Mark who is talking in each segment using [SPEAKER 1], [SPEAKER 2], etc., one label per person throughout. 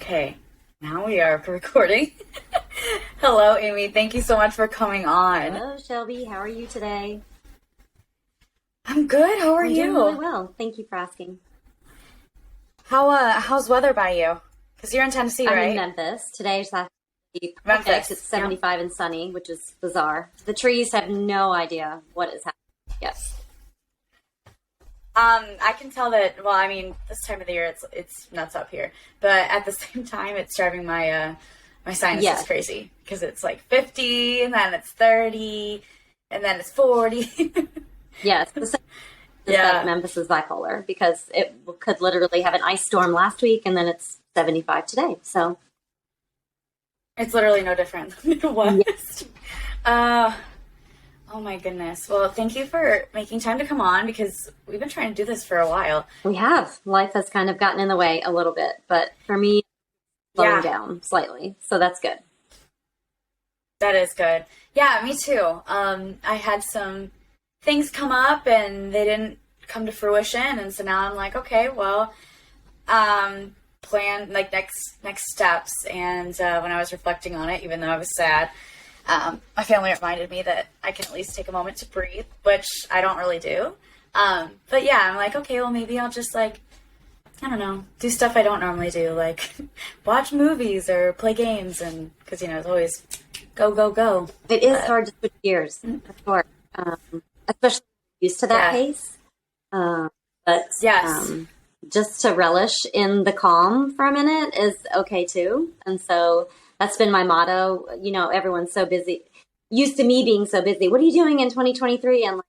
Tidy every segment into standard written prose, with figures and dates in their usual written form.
[SPEAKER 1] Okay, now we are recording. Hello, Amy. Thank you so much for coming on.
[SPEAKER 2] Hello, Shelby. How are you today?
[SPEAKER 1] I'm good. How are
[SPEAKER 2] I'm
[SPEAKER 1] you?
[SPEAKER 2] doing really well. Thank you for asking.
[SPEAKER 1] How's weather by you? Because you're in Tennessee,
[SPEAKER 2] I'm
[SPEAKER 1] right?
[SPEAKER 2] in Memphis. Today's last perfect.
[SPEAKER 1] Memphis.
[SPEAKER 2] It's 75 and sunny, which is bizarre. The trees have no idea what is happening. Yes.
[SPEAKER 1] I can tell that. Well, I mean, this time of the year, it's nuts up here. But at the same time, it's driving my sinuses crazy because it's like 50, and then it's 30, and then it's 40.
[SPEAKER 2] Yes. The same is that Memphis is bipolar because it could literally have an ice storm last week, and then it's 75 today. So
[SPEAKER 1] it's literally no different than the West.
[SPEAKER 2] Yes.
[SPEAKER 1] Oh my goodness. Well, thank you for making time to come on because we've been trying to do this for a while.
[SPEAKER 2] We have. Life has kind of gotten in the way a little bit, but for me, slowing down slightly. So that's good.
[SPEAKER 1] That is good. Yeah, me too. I had some things come up and they didn't come to fruition. And so now I'm like, okay, well, plan like next steps. And when I was reflecting on it, even though I was sad, my family reminded me that I can at least take a moment to breathe, which I don't really do. But yeah, I'm like, okay, well, maybe I'll just I don't know, do stuff I don't normally do, like watch movies or play games. And because, it's always go, go, go.
[SPEAKER 2] It is hard to switch gears, for sure. Especially used to that pace. But
[SPEAKER 1] yes.
[SPEAKER 2] Just to relish in the calm for a minute is okay too. And so that's been my motto. Everyone's so busy. Used to me being so busy. What are you doing in 2023? And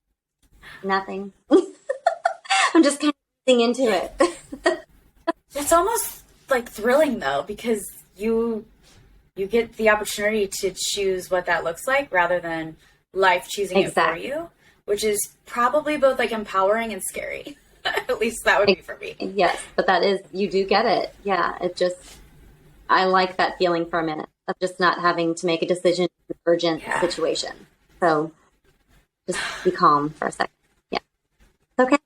[SPEAKER 2] nothing. I'm just kind of getting into it.
[SPEAKER 1] It's almost like thrilling though, because you get the opportunity to choose what that looks like rather than life choosing it for you, which is probably both empowering and scary. At least that would be for me.
[SPEAKER 2] Yes, but you do get it. Yeah, I like that feeling for a minute of just not having to make a decision in an urgent situation. So just be calm for a second. Yeah. Okay.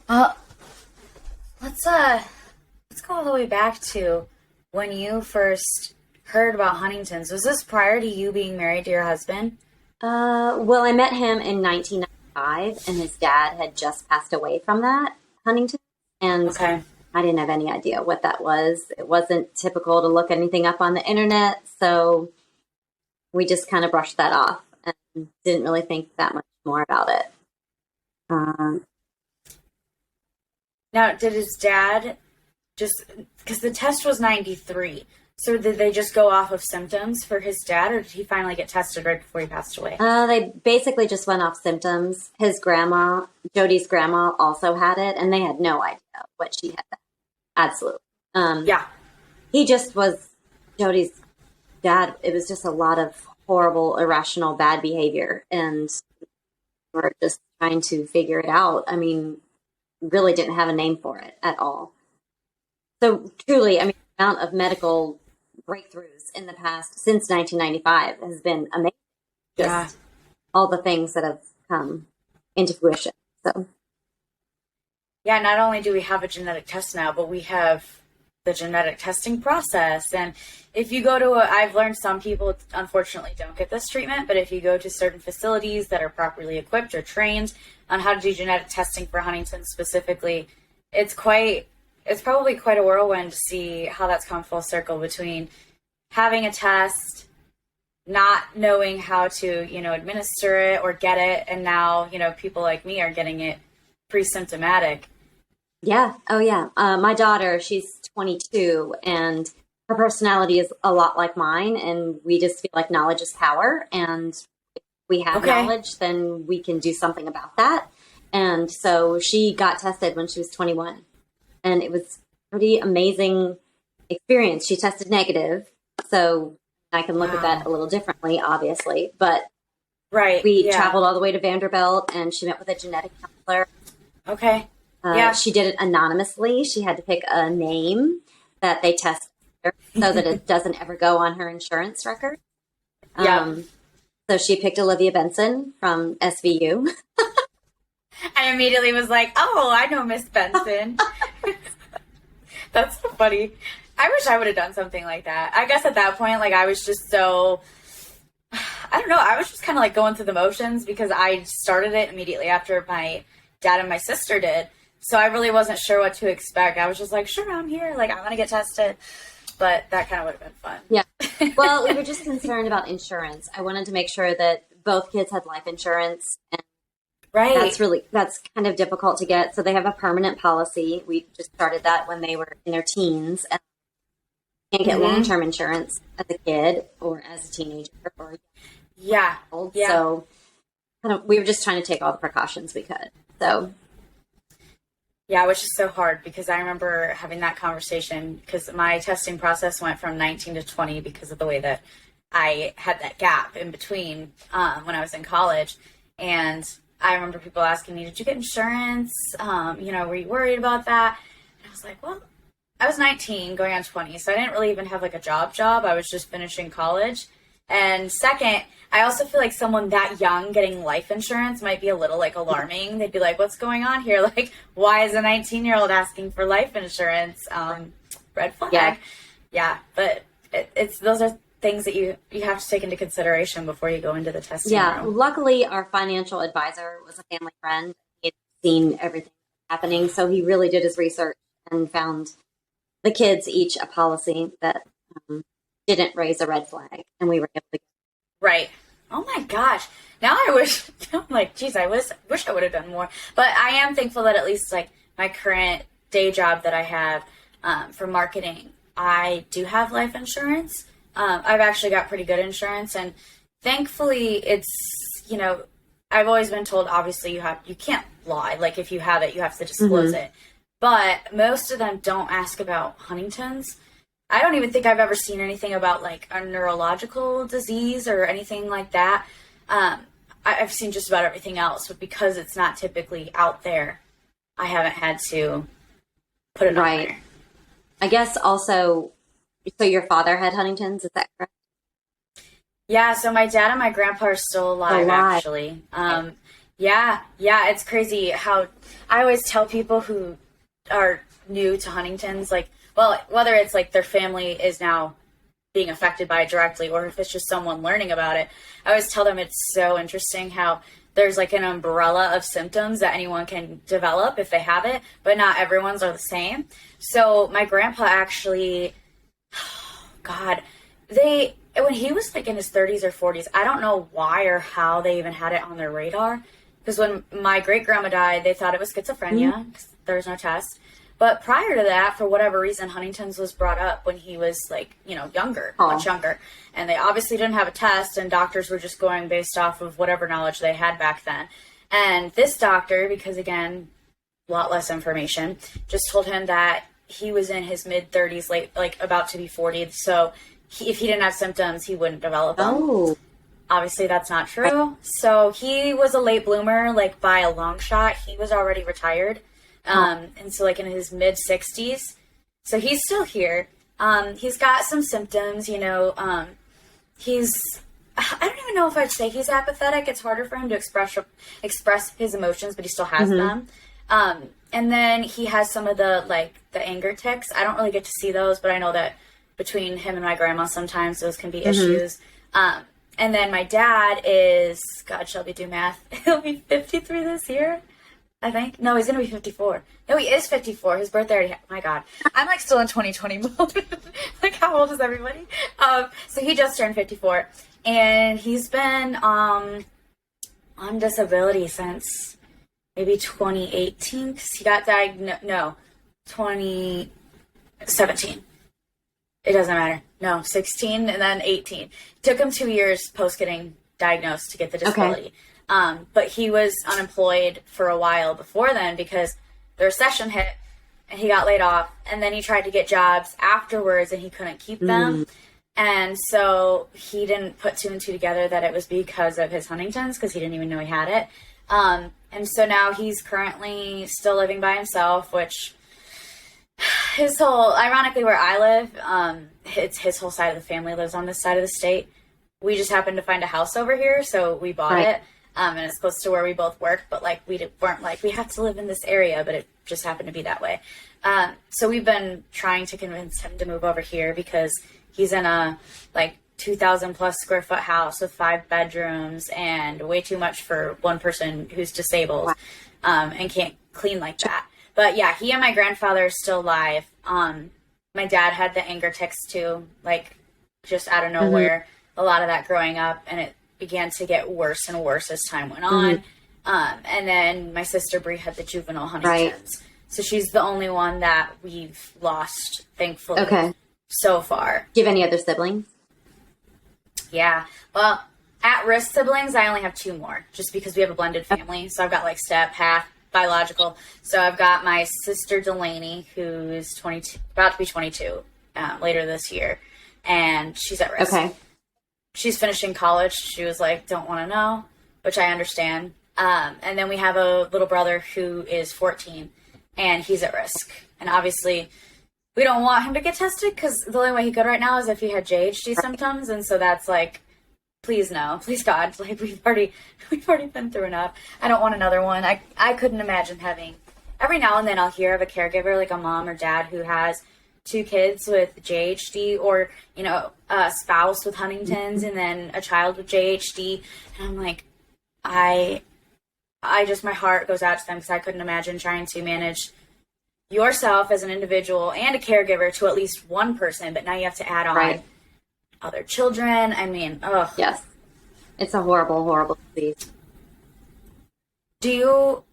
[SPEAKER 1] Let's go all the way back to when you first heard about Huntington's. Was this prior to you being married to your husband?
[SPEAKER 2] Well, I met him in 1995, and his dad had just passed away from that Huntington. And I didn't have any idea what that was. It wasn't typical to look anything up on the internet, so we just kind of brushed that off and didn't really think that much more about it.
[SPEAKER 1] Now, did his dad because the test was 93, so did they just go off of symptoms for his dad, or did he finally get tested right before he passed away?
[SPEAKER 2] They basically just went off symptoms. His grandma, Jody's grandma, also had it, and they had no idea what she had. Absolutely. He just was Jody's dad. It was just a lot of horrible, irrational, bad behavior. And we're just trying to figure it out. I mean, really didn't have a name for it at all. So truly, the amount of medical breakthroughs in the past since 1995 has been amazing. Just all the things that have come into fruition. So.
[SPEAKER 1] Yeah, not only do we have a genetic test now, but we have the genetic testing process. And if you go to I've learned some people, unfortunately, don't get this treatment, but if you go to certain facilities that are properly equipped or trained on how to do genetic testing for Huntington specifically, it's probably quite a whirlwind to see how that's come full circle between having a test, not knowing how to, administer it or get it, and now, people like me are getting it pre-symptomatic.
[SPEAKER 2] Yeah. Oh, yeah. My daughter, she's 22, and her personality is a lot like mine, and we just feel like knowledge is power, and if we have knowledge, then we can do something about that. And so she got tested when she was 21, and it was a pretty amazing experience. She tested negative, so I can look at that a little differently, obviously, but we traveled all the way to Vanderbilt, and she met with a genetic counselor.
[SPEAKER 1] Okay.
[SPEAKER 2] She did it anonymously. She had to pick a name that they tested her so that it doesn't ever go on her insurance record. So she picked Olivia Benson from SVU.
[SPEAKER 1] I immediately was like, oh, I know Miss Benson. That's so funny. I wish I would have done something like that. I guess at that point, like, I was just so, I don't know, I was just kind of like going through the motions because I started it immediately after my dad and my sister did. So I really wasn't sure what to expect. I was just like, sure, I'm here. Like, I want to get tested. But that kind of would have been fun.
[SPEAKER 2] Yeah. Well, we were just concerned about insurance. I wanted to make sure that both kids had life insurance. And
[SPEAKER 1] right.
[SPEAKER 2] That's kind of difficult to get. So they have a permanent policy. We just started that when they were in their teens. And you can't get long-term insurance as a kid or as a teenager.
[SPEAKER 1] Yeah.
[SPEAKER 2] So we were just trying to take all the precautions we could. So.
[SPEAKER 1] Yeah, which is so hard because I remember having that conversation because my testing process went from 19 to 20 because of the way that I had that gap in between when I was in college. And I remember people asking me, did you get insurance? Were you worried about that? And I was like, well, I was 19 going on 20, so I didn't really even have like a job. I was just finishing college. And second, I also feel like someone that young getting life insurance might be a little like alarming. They'd be like, what's going on here? Like, why is a 19-year-old asking for life insurance? Red flag. Yeah. But those are things that you have to take into consideration before you go into the testing room.
[SPEAKER 2] Luckily our financial advisor was a family friend. He had seen everything happening. So he really did his research and found the kids each a policy that didn't raise a red flag, and we were able to.
[SPEAKER 1] Right. Oh my gosh. Now I'm like, geez, I wish I would have done more. But I am thankful that at least like my current day job that I have for marketing, I do have life insurance. I've actually got pretty good insurance, and thankfully it's, I've always been told, obviously you can't lie. Like if you have it, you have to disclose it. But most of them don't ask about Huntington's. I don't even think I've ever seen anything about like a neurological disease or anything like that. I've seen just about everything else, but because it's not typically out there, I haven't had to put it on there.
[SPEAKER 2] I guess also, so your father had Huntington's, is that correct?
[SPEAKER 1] Yeah, so my dad and my grandpa are still alive. Actually. Yeah, it's crazy how I always tell people who are new to Huntington's, like, well, whether it's like their family is now being affected by it directly or if it's just someone learning about it, I always tell them it's so interesting how there's like an umbrella of symptoms that anyone can develop if they have it, but not everyone's are the same. So my grandpa actually, when he was like in his 30s or 40s, I don't know why or how they even had it on their radar. Because when my great-grandma died, they thought it was schizophrenia because there was no test. But prior to that, for whatever reason, Huntington's was brought up when he was like, younger, much younger. And they obviously didn't have a test, and doctors were just going based off of whatever knowledge they had back then. And this doctor, because again, a lot less information, just told him that he was in his mid-30s, like about to be 40. So if he didn't have symptoms, he wouldn't develop them.
[SPEAKER 2] Oh.
[SPEAKER 1] Obviously, that's not true. So he was a late bloomer, like by a long shot. He was already retired. And so like in his mid 60s, so he's still here. He's got some symptoms, I don't even know if I'd say he's apathetic. It's harder for him to express his emotions, but he still has them. And then he has some of the anger tics. I don't really get to see those, but I know that between him and my grandma, sometimes those can be issues. And then my dad is, God, Shelby, do math. He'll be 53 this year. I think. No, he's going to be 54. No, he is 54. His birthday already my God. I'm like still in 2020 mode. Like, how old is everybody? So he just turned 54. And he's been on disability since maybe 2018. Because he got diagnosed. No, 2017. It doesn't matter. No, 16 and then 18. It took him 2 years post getting diagnosed to get the disability. Okay. But he was unemployed for a while before then because the recession hit and he got laid off. And then he tried to get jobs afterwards and he couldn't keep them. And so he didn't put two and two together that it was because of his Huntington's because he didn't even know he had it. And so now he's currently still living by himself, which ironically where I live, it's his whole side of the family lives on this side of the state. We just happened to find a house over here, so we bought it. And it's close to where we both work, but like weren't like we have to live in this area, but it just happened to be that way. So we've been trying to convince him to move over here because he's in a like 2,000 plus square foot house with 5 bedrooms and way too much for one person who's disabled, and can't clean like that. But yeah, he and my grandfather are still alive. My dad had the anger tics too, like just out of nowhere, a lot of that growing up, and it began to get worse and worse as time went on. And then my sister Bree had the juvenile Huntington's. So she's the only one that we've lost, thankfully, so far.
[SPEAKER 2] Do you have any other siblings?
[SPEAKER 1] Yeah. Well, at-risk siblings, I only have 2 more, just because we have a blended family. So I've got like step, half, biological. So I've got my sister Delaney, who's 22, about to be 22 later this year, and she's at risk. She's finishing college. She was like, don't want to know, which I understand. And then we have a little brother who is 14, and he's at risk. And obviously, we don't want him to get tested because the only way he could right now is if he had JHD symptoms. And so that's like, please no, please God. Like we've already been through enough. I don't want another one. I couldn't imagine having, every now and then I'll hear of a caregiver, like a mom or dad who has 2 kids with JHD, or, you know, a spouse with Huntington's and then a child with JHD. And I'm like, I just, my heart goes out to them because I couldn't imagine trying to manage yourself as an individual and a caregiver to at least one person, but now you have to add on other children. I mean, ugh.
[SPEAKER 2] Yes. It's a horrible, horrible disease.
[SPEAKER 1] Your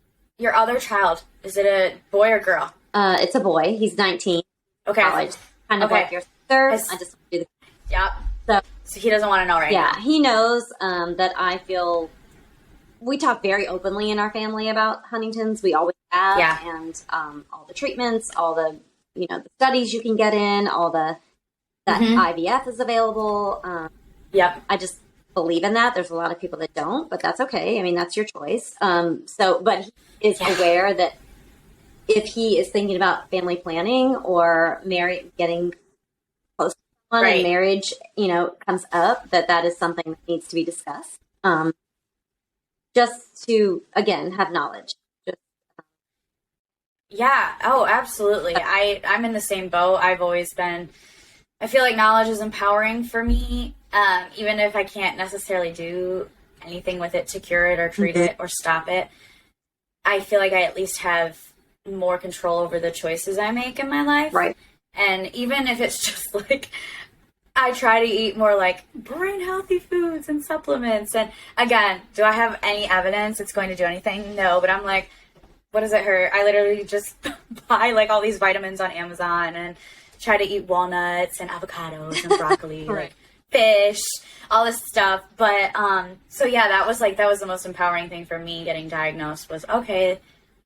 [SPEAKER 1] other child, is it a boy or girl?
[SPEAKER 2] It's a boy. He's 19. College. Kind of like your sister. I just do the.
[SPEAKER 1] Yep. So he doesn't want to know now.
[SPEAKER 2] Yeah, he knows that I feel. We talk very openly in our family about Huntington's. We always have, and all the treatments, all the the studies you can get in, all that IVF is available. I just believe in that. There's a lot of people that don't, but that's okay. I mean, that's your choice. But he is aware that if he is thinking about family planning or getting close to someone and marriage, comes up, that is something that needs to be discussed. Just to, again, have knowledge.
[SPEAKER 1] Yeah. Oh, absolutely. I'm in the same boat. I've always been, I feel like knowledge is empowering for me, even if I can't necessarily do anything with it to cure it or treat it or stop it. I feel like I at least have more control over the choices I make in my life.
[SPEAKER 2] Right.
[SPEAKER 1] And even if it's just like, I try to eat more like brain healthy foods and supplements. And again, do I have any evidence it's going to do anything? No, but I'm like, what does it hurt? I literally just buy like all these vitamins on Amazon and try to eat walnuts and avocados and broccoli, like fish, all this stuff. But, so yeah, that was the most empowering thing for me getting diagnosed was, okay,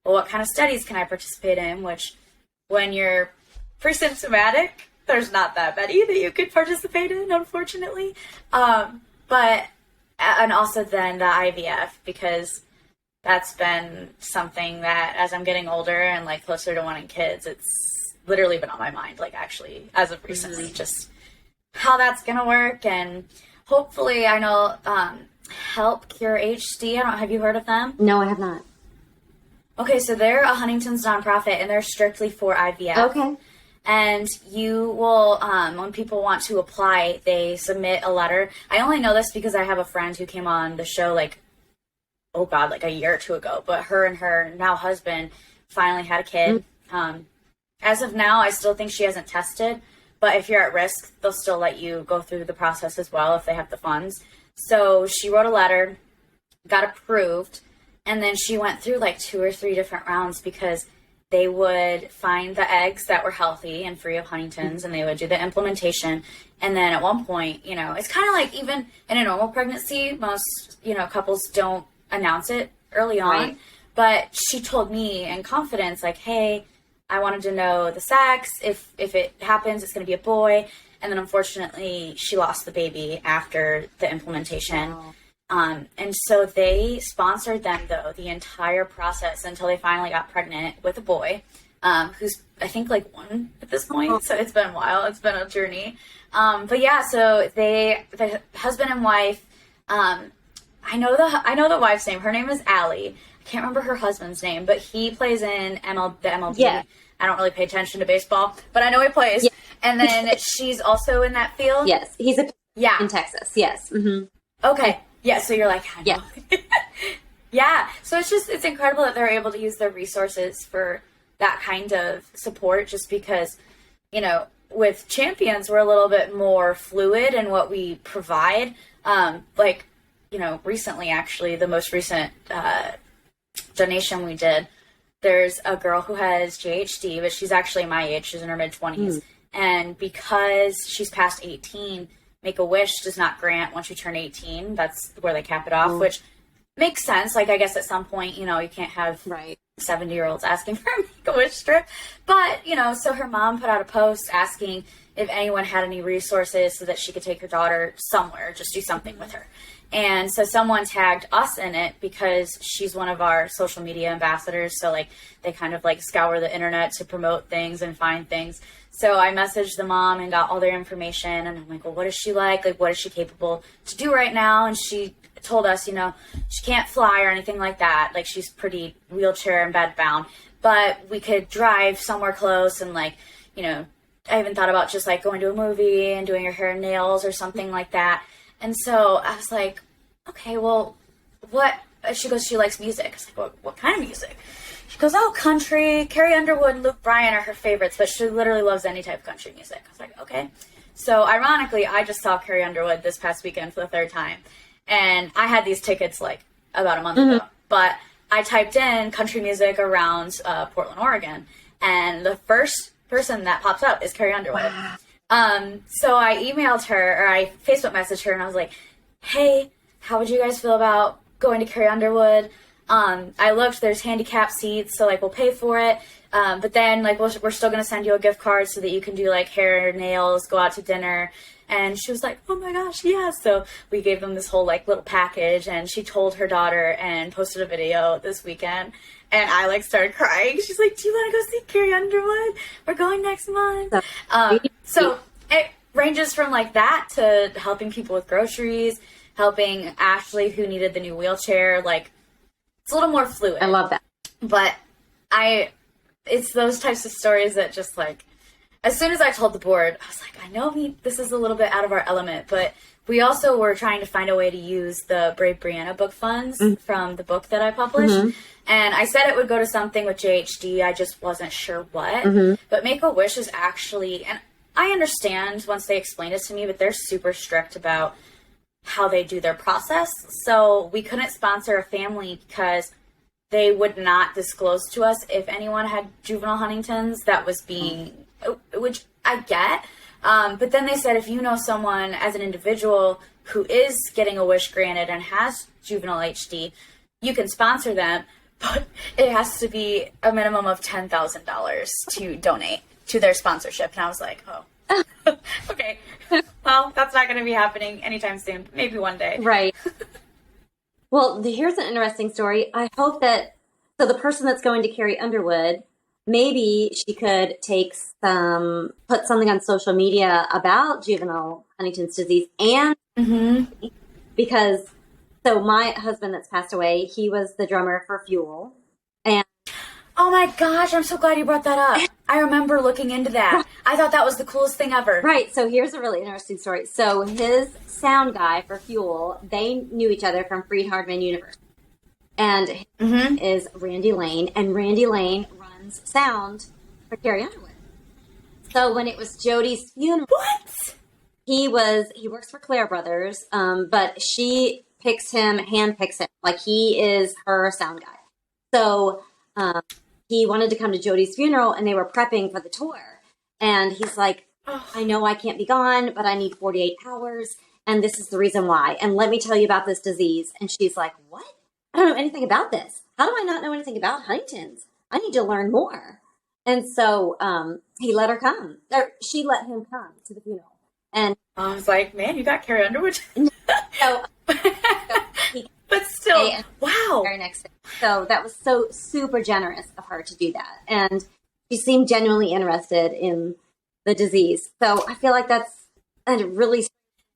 [SPEAKER 1] well, what kind of studies can I participate in? Which when you're pre-symptomatic, there's not that many that you could participate in, unfortunately. And also then the IVF, because that's been something that as I'm getting older and like closer to wanting kids, it's literally been on my mind, like actually as of recently, just how that's going to work. And hopefully I know, Help Cure HD. Have you heard of them?
[SPEAKER 2] No, I have not.
[SPEAKER 1] Okay. So they're a Huntington's nonprofit and they're strictly for IVF.
[SPEAKER 2] Okay.
[SPEAKER 1] And you will, when people want to apply, they submit a letter. I only know this because I have a friend who came on the show like a year or 2 ago. But her and her now husband finally had a kid. As of now, I still think she hasn't tested. But if you're at risk, they'll still let you go through the process as well if they have the funds. So she wrote a letter, got approved, and then she went through like 2 or 3 different rounds because they would find the eggs that were healthy and free of Huntington's, and they would do the implementation. And then at one point, it's kind of like even in a normal pregnancy, most, couples don't announce it early on. Right. But she told me in confidence, like, hey, I wanted to know the sex. If it happens, it's going to be a boy. And then unfortunately, she lost the baby after the implementation. Oh. And so they sponsored them, though, the entire process until they finally got pregnant with a boy, who's, I think, like 1 at this point. So it's been a while. It's been a journey. But yeah, so the husband and wife I know the wife's name. Her name is Allie. I can't remember her husband's name, but he plays in the MLB.
[SPEAKER 2] Yeah.
[SPEAKER 1] I don't really pay attention to baseball, but I know he plays. Yeah. And then she's also in that field.
[SPEAKER 2] Yes, he's in Texas. Yes. Mm-hmm.
[SPEAKER 1] Okay. Yeah. So you're like, I know.
[SPEAKER 2] Yeah.
[SPEAKER 1] Yeah. So it's incredible that they're able to use their resources for that kind of support, just because, you know, with Champions, we're a little bit more fluid in what we provide. Like, you know, recently, actually, the most recent donation we did, there's a girl who has JHD, but she's actually my age. She's in her mid-20s. And because she's past 18, Make-A-Wish does not grant once you turn 18. That's where they cap it off, which makes sense. Like, I guess at some point, you know, you can't have 70-year-olds asking for a Make-A-Wish strip. But, you know, so her mom put out a post asking if anyone had any resources so that she could take her daughter somewhere, just do something with her. And so someone tagged us in it because she's one of our social media ambassadors. So, like, they kind of, like, scour the internet to promote things and find things. So I messaged the mom and got all their information. And I'm like, well, what is she like? Like, what is she capable to do right now? And she told us, you know, she can't fly or anything like that. Like, she's pretty wheelchair and bed bound. But we could drive somewhere close and, like, you know, I even thought about just, like, going to a movie and doing her hair and nails or something like that. And so I was like, okay, well, what? She goes, she likes music. I was like, what kind of music? She goes, oh, country. Carrie Underwood and Luke Bryan are her favorites, but she literally loves any type of country music. I was like, okay. So ironically, I just saw Carrie Underwood this past weekend for the third time. And I had these tickets, like, about a month ago. But I typed in country music around Portland, Oregon. And the first person that pops up is Carrie Underwood. Wow. So I emailed her, or I Facebook messaged her, and I was like, hey, how would you guys feel about going to Carrie Underwood? I looked, there's handicap seats, so, like, we'll pay for it. But then, like, we're still going to send you a gift card so that you can do, like, hair, nails, go out to dinner. And she was like, oh my gosh, yeah. So we gave them this whole, like, little package, and she told her daughter and posted a video this weekend. And I, like, started crying. She's like, do you want to go see Carrie Underwood? We're going next month. So it ranges from, like, that to helping people with groceries, helping Ashley, who needed the new wheelchair. Like, it's a little more fluid.
[SPEAKER 2] I love that.
[SPEAKER 1] But it's those types of stories that just, like, as soon as I told the board, I was like, I know this is a little bit out of our element, but we also were trying to find a way to use the Brave Brianna book funds from the book that I published. And I said it would go to something with JHD. I just wasn't sure what. But Make-A-Wish is actually, and I understand once they explained it to me, but they're super strict about how they do their process. So we couldn't sponsor a family because they would not disclose to us if anyone had juvenile Huntington's that was being, which I get. But then they said, if you know someone as an individual who is getting a wish granted and has juvenile HD, you can sponsor them, but it has to be a minimum of $10,000 to donate to their sponsorship. And I was like, oh, okay. Well, that's not going to be happening anytime soon. Maybe one day.
[SPEAKER 2] Right. Well, here's an interesting story. I hope that, so the person that's going to Carrie Underwood, maybe she could put something on social media about juvenile Huntington's disease. And because, so my husband that's passed away, he was the drummer for Fuel. And
[SPEAKER 1] oh my gosh, I'm so glad you brought that up. I remember looking into that. I thought that was the coolest thing ever.
[SPEAKER 2] Right. So here's a really interesting story. So his sound guy for Fuel, they knew each other from Freed-Hardeman University. And his name is Randy Lane. And Randy Lane runs sound for Carrie Underwood. So when it was Jody's funeral, he works for Claire Brothers, but she handpicks him. Like, he is her sound guy. So he wanted to come to Jody's funeral, and they were prepping for the tour. And he's like, I know I can't be gone, but I need 48 hours, and this is the reason why. And let me tell you about this disease. And she's like, what? I don't know anything about this. How do I not know anything about Huntington's? I need to learn more. And so he let her come. Or she let him come to the funeral. And
[SPEAKER 1] I was like, man, you got Carrie Underwood.
[SPEAKER 2] So
[SPEAKER 1] but still, wow.
[SPEAKER 2] Very next day. So that was so super generous of her to do that. And she seemed genuinely interested in the disease. So I feel like that's a really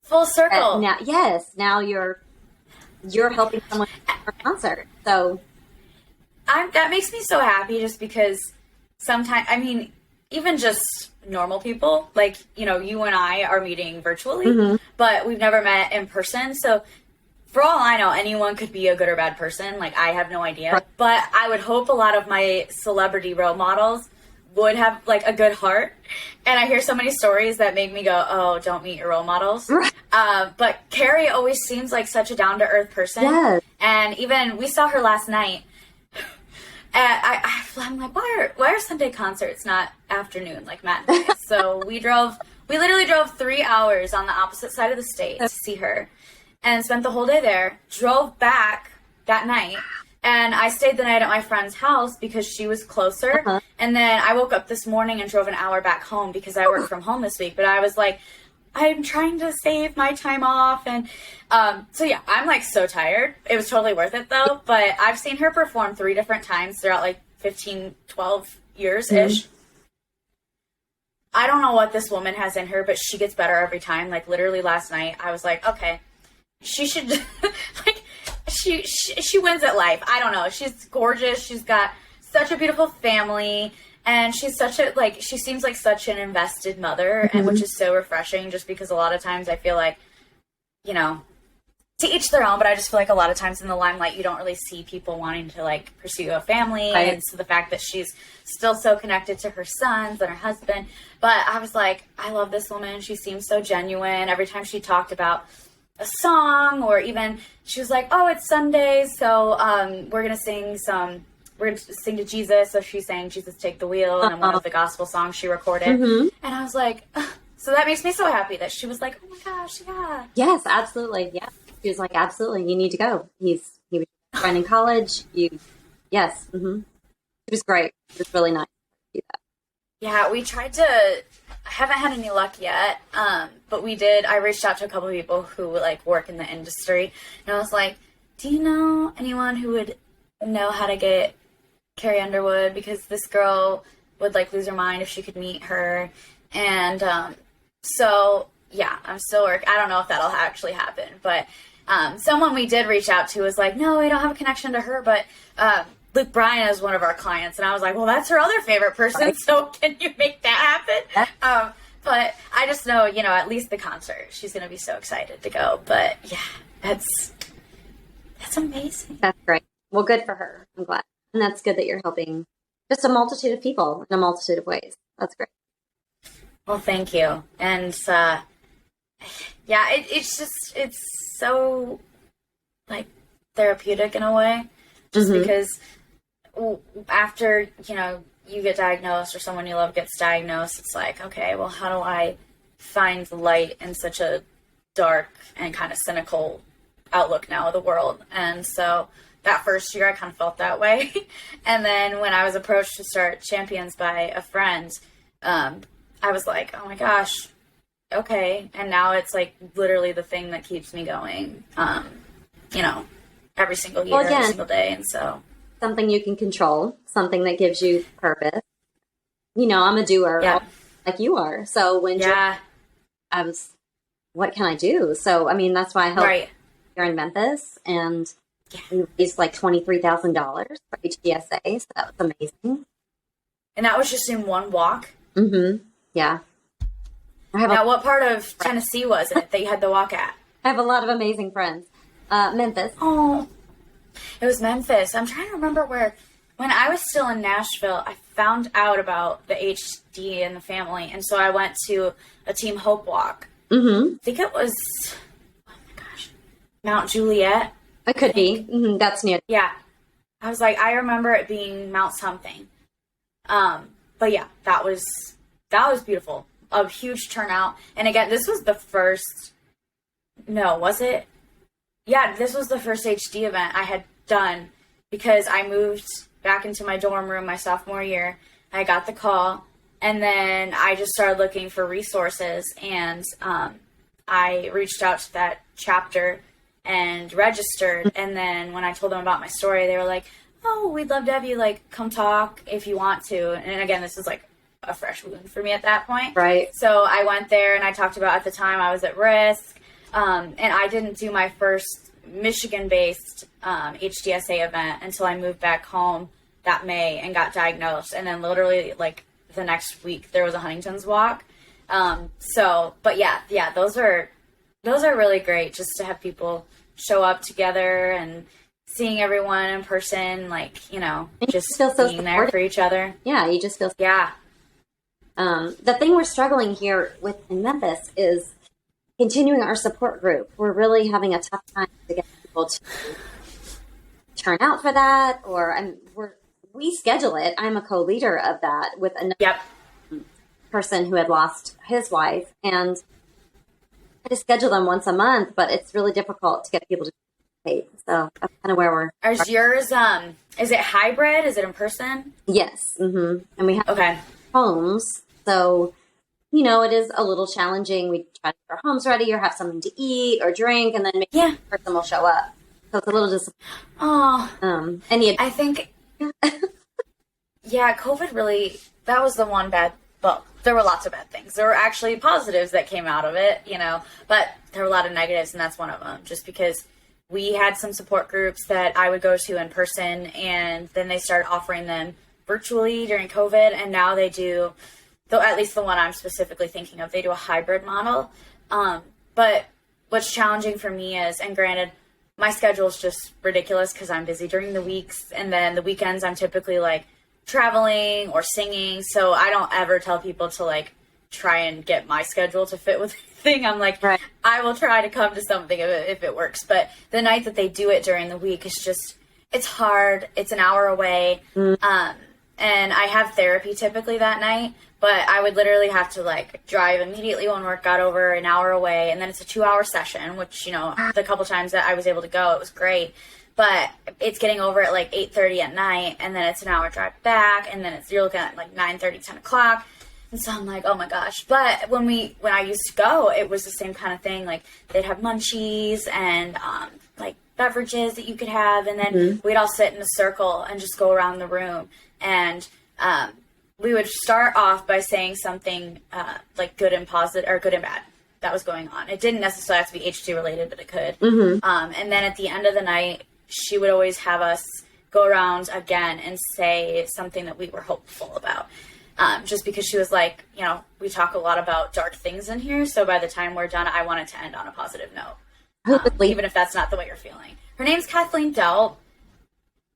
[SPEAKER 1] full circle.
[SPEAKER 2] Now you're you're helping someone for a concert. So
[SPEAKER 1] that makes me so happy just because sometimes, I mean, even just normal people, like, you know, you and I are meeting virtually, but we've never met in person. So for all I know, anyone could be a good or bad person. Like, I have no idea.
[SPEAKER 2] Right.
[SPEAKER 1] But I would hope a lot of my celebrity role models would have, like, a good heart. And I hear so many stories that make me go, oh, don't meet your role models.
[SPEAKER 2] Right.
[SPEAKER 1] But Carrie always seems like such a down-to-earth person.
[SPEAKER 2] Yes.
[SPEAKER 1] And even, we saw her last night. And I'm like, why are Sunday concerts not afternoon, like matinee? So we literally drove 3 hours on the opposite side of the state to see her. And spent the whole day there, drove back that night, and I stayed the night at my friend's house because she was closer. And then I woke up this morning and drove an hour back home because I work from home this week. But I was like, I'm trying to save my time off. And so, yeah, I'm like so tired. It was totally worth it, though. But I've seen her perform 3 different times throughout like 15, 12 years-ish. I don't know what this woman has in her, but she gets better every time. Like, literally last night, I was like, okay, she should, like, she wins at life. I don't know. She's gorgeous. She's got such a beautiful family. And she's such a, like, she seems like such an invested mother, and which is so refreshing just because a lot of times I feel like, you know, to each their own, but I just feel like a lot of times in the limelight, you don't really see people wanting to, like, pursue a family. Right. And so the fact that she's still so connected to her sons and her husband. But I was like, I love this woman. She seems so genuine. Every time she talked about a song, or even she was like, oh, it's Sunday, so we're gonna sing to Jesus. So she sang Jesus Take the Wheel, and then one of the gospel songs she recorded. And I was like, so that makes me so happy that she was like, oh my gosh, yeah.
[SPEAKER 2] Yes, absolutely. Yeah. She was like, absolutely, you need to go. He was friend in college. Yes. It was great. It was really nice to do that.
[SPEAKER 1] Yeah, we tried to, I haven't had any luck yet, but we did. I reached out to a couple of people who like work in the industry, and I was like, do you know anyone who would know how to get Carrie Underwood? Because this girl would like lose her mind if she could meet her. And so, yeah, I'm still working. I don't know if that'll actually happen, but someone we did reach out to was like, no, we don't have a connection to her, but Luke Bryan is one of our clients. And I was like, well, that's her other favorite person. Right. So can you make that happen? But I just know, you know, at least the concert, she's going to be so excited to go. But yeah, that's amazing.
[SPEAKER 2] That's great. Well, good for her. I'm glad. And that's good that you're helping just a multitude of people in a multitude of ways. That's great.
[SPEAKER 1] Well, thank you. And yeah, it's so like therapeutic in a way, just because after, you know, you get diagnosed or someone you love gets diagnosed, it's like, okay, well, how do I find light in such a dark and kind of cynical outlook now of the world? And so that first year I kind of felt that way. And then when I was approached to start Champions by a friend, I was like, oh my gosh, okay. And now it's like literally the thing that keeps me going, you know, every single year, every single day. And so
[SPEAKER 2] something you can control, something that gives you purpose. You know, I'm a doer like you are. So when I was, what can I do? So, I mean, that's why I helped here in Memphis, and we raised like $23,000 for HDSA. So that was amazing.
[SPEAKER 1] And that was just in one walk?
[SPEAKER 2] Yeah.
[SPEAKER 1] Now, what part of Tennessee was it that you had to walk at?
[SPEAKER 2] I have a lot of amazing friends. Memphis.
[SPEAKER 1] Oh, it was Memphis. I'm trying to remember where. When I was still in Nashville, I found out about the HD and the family, and so I went to a Team Hope walk. I think it was, oh my gosh, Mount Juliet.
[SPEAKER 2] It could be. That's near.
[SPEAKER 1] Yeah. I was like, I remember it being Mount something. But yeah, that was beautiful. A huge turnout. And again, this was the first, no, was it? Yeah, this was the first HD event I had done because I moved back into my dorm room my sophomore year. I got the call, and then I just started looking for resources, and I reached out to that chapter and registered. And then when I told them about my story, they were like, oh, we'd love to have you like come talk if you want to. And again, this is like a fresh wound for me at that point.
[SPEAKER 2] Right.
[SPEAKER 1] So I went there and I talked about, at the time I was at risk. And I didn't do my first Michigan-based HDSA event until I moved back home that May and got diagnosed. And then literally like the next week there was a Huntington's walk. But yeah, those are really great, just to have people show up together and seeing everyone in person, like, you know, just
[SPEAKER 2] feel so
[SPEAKER 1] being there for each other.
[SPEAKER 2] Yeah, you just feel.
[SPEAKER 1] Yeah.
[SPEAKER 2] The thing we're struggling here with in Memphis is continuing our support group. We're really having a tough time to get people to turn out for that, we schedule it. I'm a co-leader of that with another person who had lost his wife, and I just schedule them once a month, but it's really difficult to get people to participate. So that's kind of where we're.
[SPEAKER 1] Is yours, is it hybrid? Is it in person?
[SPEAKER 2] Yes. Mm-hmm. And we have homes. So, you know, it is a little challenging. We try to get our homes ready or have something to eat or drink, and then maybe the person will show up. So it's a little disappointing.
[SPEAKER 1] Oh. I think, COVID really, that was the one bad, well, there were lots of bad things. There were actually positives that came out of it, you know, but there were a lot of negatives, and that's one of them, just because we had some support groups that I would go to in person, and then they started offering them virtually during COVID, and now they do, though at least the one I'm specifically thinking of, they do a hybrid model. But what's challenging for me is, and granted, my schedule is just ridiculous because I'm busy during the weeks, and then the weekends I'm typically like traveling or singing, so I don't ever tell people to like try and get my schedule to fit with anything. I'm like, I will try to come to something if it works, but the night that they do it during the week is just, it's hard. It's an hour away. And I have therapy typically that night, but I would literally have to like drive immediately when work got over, an hour away, and then it's a 2-hour session, which, you know, the couple times that I was able to go, it was great. But it's getting over at like 8:30 at night, and then it's an hour drive back, and then you're looking at like 9:30, 10 o'clock. And so I'm like, oh my gosh. But when I used to go, it was the same kind of thing. Like they'd have munchies and like beverages that you could have, and then we'd all sit in a circle and just go around the room. And we would start off by saying something like good and positive, or good and bad, that was going on. It didn't necessarily have to be H2 related, but it could. And then at the end of the night, she would always have us go around again and say something that we were hopeful about. Just because she was like, you know, we talk a lot about dark things in here, so by the time we're done, I want it to end on a positive note. Even if that's not the way you're feeling. Her name's Kathleen Delp.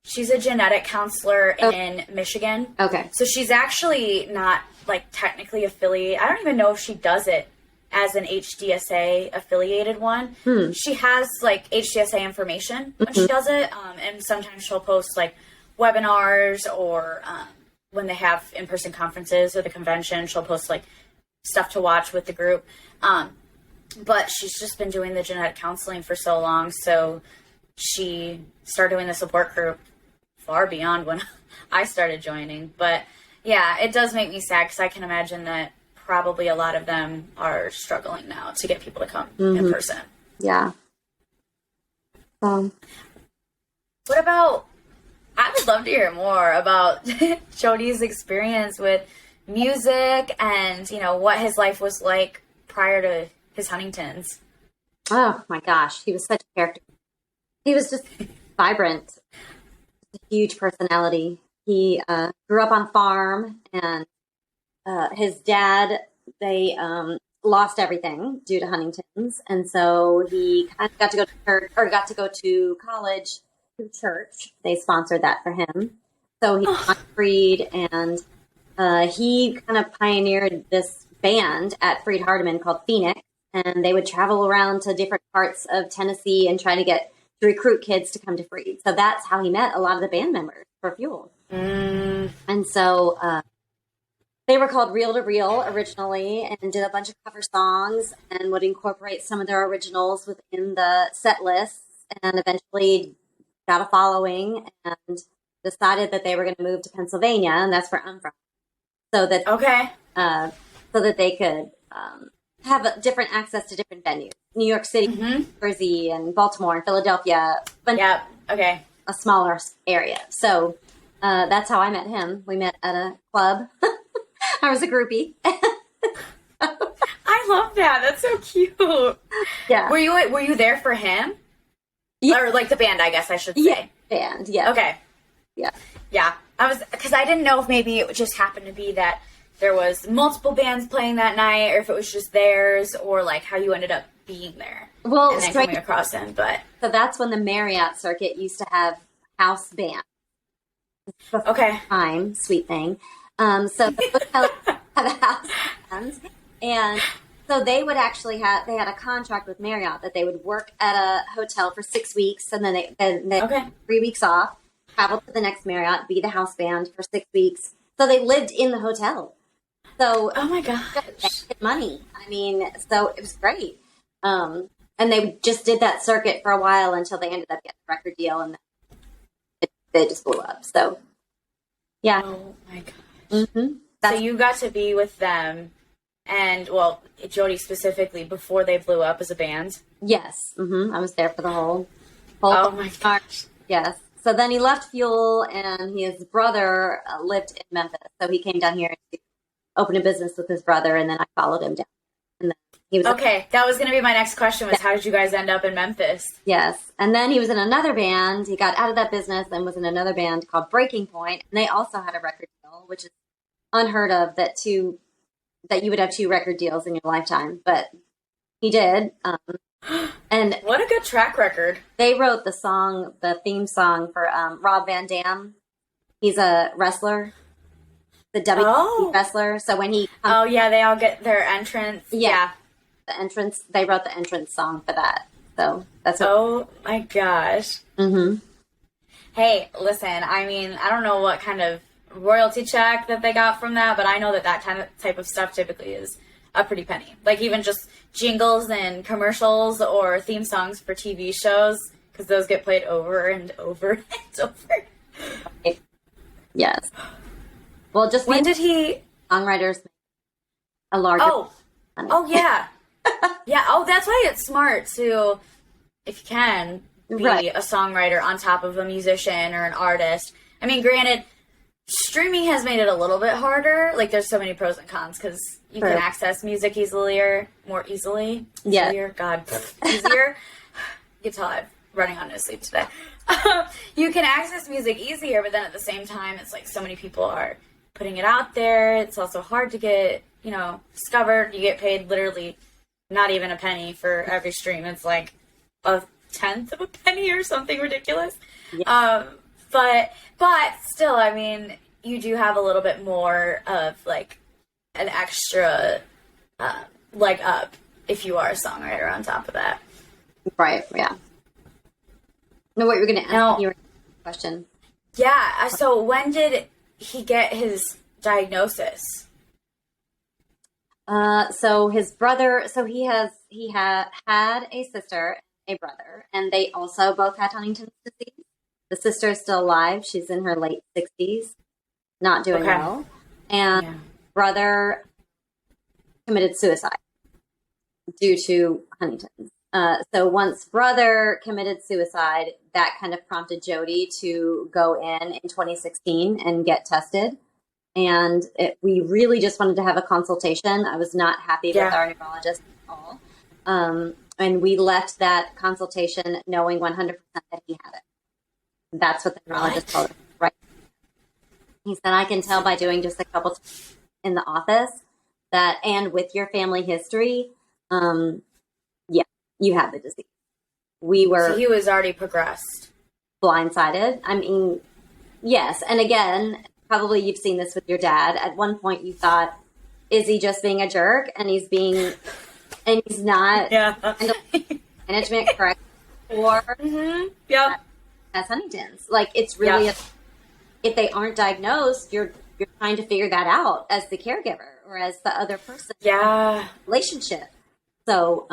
[SPEAKER 1] She's a genetic counselor in Michigan. Okay. So she's actually not like technically affiliated. I don't even know if she does it as an HDSA affiliated one. She has like HDSA information when she does it. And sometimes she'll post like webinars, or when they have in-person conferences or the convention, she'll post like stuff to watch with the group. But she's just been doing the genetic counseling for so long. So she started doing the support group far beyond when I started joining. But yeah, it does make me sad, because I can imagine that probably a lot of them are struggling now to get people to come in person.
[SPEAKER 2] Yeah.
[SPEAKER 1] What about, I would love to hear more about Jody's experience with music and, you know, what his life was like prior to his Huntington's.
[SPEAKER 2] Oh my gosh, he was such a character. He was just vibrant, a huge personality. He grew up on a farm, and his dad, they lost everything due to Huntington's, and so he kind of got to go to church, or got to go to college through church. They sponsored that for him, so he got freed, and he kind of pioneered this band at Freed Hardeman called Phoenix, and they would travel around to different parts of Tennessee and try to recruit kids to come to Freed. So that's how he met a lot of the band members for Fuel. And so they were called Reel to Reel originally, and did a bunch of cover songs and would incorporate some of their originals within the set lists, and eventually got a following and decided that they were going to move to Pennsylvania, and that's where I'm from. So that so that they could have a different access to different venues. New York City, Jersey, and Baltimore, and Philadelphia. A smaller area. So that's how I met him. We met at a club. I was a groupie.
[SPEAKER 1] I love that. That's so cute.
[SPEAKER 2] Yeah.
[SPEAKER 1] Were you there for him? Or like the band, I guess I should say.
[SPEAKER 2] Band, yeah.
[SPEAKER 1] Okay.
[SPEAKER 2] Yeah.
[SPEAKER 1] Yeah. Because I didn't know if maybe it just happened to be that there was multiple bands playing that night, or if it was just theirs, or like how you ended up being there.
[SPEAKER 2] Well,
[SPEAKER 1] and then coming across him, but.
[SPEAKER 2] So that's when the Marriott circuit used to have house bands.
[SPEAKER 1] Okay.
[SPEAKER 2] Time, sweet thing. So the hotel had a house band, and so they would actually they had a contract with Marriott that they would work at a hotel for 6 weeks, and then they 3 weeks off, travel to the next Marriott, be the house band for 6 weeks. So they lived in the hotel. So
[SPEAKER 1] oh my gosh,
[SPEAKER 2] money. I mean, so it was great. And they just did that circuit for a while until they ended up getting a record deal, and they just blew up. So yeah.
[SPEAKER 1] Oh my gosh.
[SPEAKER 2] Mm-hmm.
[SPEAKER 1] So you got to be with them, and well, Jody specifically, before they blew up as a band.
[SPEAKER 2] Yes. Mm-hmm. I was there for the whole
[SPEAKER 1] oh my gosh.
[SPEAKER 2] Yes. So then he left Fuel, and his brother lived in Memphis. So he came down here to open a business with his brother, and then I followed him down. And then he was
[SPEAKER 1] okay. That was going to be my next question: was how did you guys end up in Memphis?
[SPEAKER 2] Yes. And then he was in another band. He got out of that business and was in another band called Breaking Point, and they also had a record deal, which is unheard of that you would have 2 record deals in your lifetime, but he did. And
[SPEAKER 1] what a good track record.
[SPEAKER 2] They wrote the theme song for Rob Van Dam. He's a wrestler, the WWE wrestler. So when he
[SPEAKER 1] they all get their entrance. Yeah.
[SPEAKER 2] The entrance. They wrote the entrance song for that. So that's what.
[SPEAKER 1] Oh my gosh.
[SPEAKER 2] Mm-hmm.
[SPEAKER 1] Hey, listen. I mean, I don't know what kind of royalty check that they got from that, but I know that type of stuff typically is a pretty penny. Like even just jingles and commercials or theme songs for TV shows, because those get played over and over and over.
[SPEAKER 2] Yes. Well, just
[SPEAKER 1] when did he
[SPEAKER 2] songwriters make a larger?
[SPEAKER 1] Oh yeah, yeah. Oh, that's why it's smart to, if you can, be a songwriter on top of a musician or an artist. I mean, granted, streaming has made it a little bit harder. Like, there's so many pros and cons because you can access music more easily.
[SPEAKER 2] Yeah.
[SPEAKER 1] Easier. God, easier. You can tell I'm running on no sleep today. You can access music easier, but then at the same time, it's like so many people are putting it out there. It's also hard to get, discovered. You get paid literally not even a penny for every stream. It's like a tenth of a penny or something ridiculous. Yeah. But still, I mean, you do have a little bit more of like an extra leg up if you are a songwriter on top of that.
[SPEAKER 2] Right. Yeah. No, what you were going to ask me? Question.
[SPEAKER 1] Yeah. So when did he get his diagnosis?
[SPEAKER 2] So his brother. So he had a sister, a brother, and they also both had Huntington's disease. The sister is still alive. She's in her late 60s, not doing well. And brother committed suicide due to Huntington's. So once brother committed suicide, that kind of prompted Jody to go in 2016 and get tested. And we really just wanted to have a consultation. I was not happy with our neurologist at all. And we left that consultation knowing 100% that he had it. That's what the neurologist told us, right? He said, I can tell by doing just a couple times in the office that, and with your family history, you have the disease. So
[SPEAKER 1] he was already progressed.
[SPEAKER 2] Blindsided. I mean, yes. And again, probably you've seen this with your dad. At one point you thought, is he just being a jerk? And he's not management correct? Or has Huntington's. Like, it's really, if they aren't diagnosed, you're trying to figure that out as the caregiver or as the other person.
[SPEAKER 1] Yeah.
[SPEAKER 2] Relationship. So,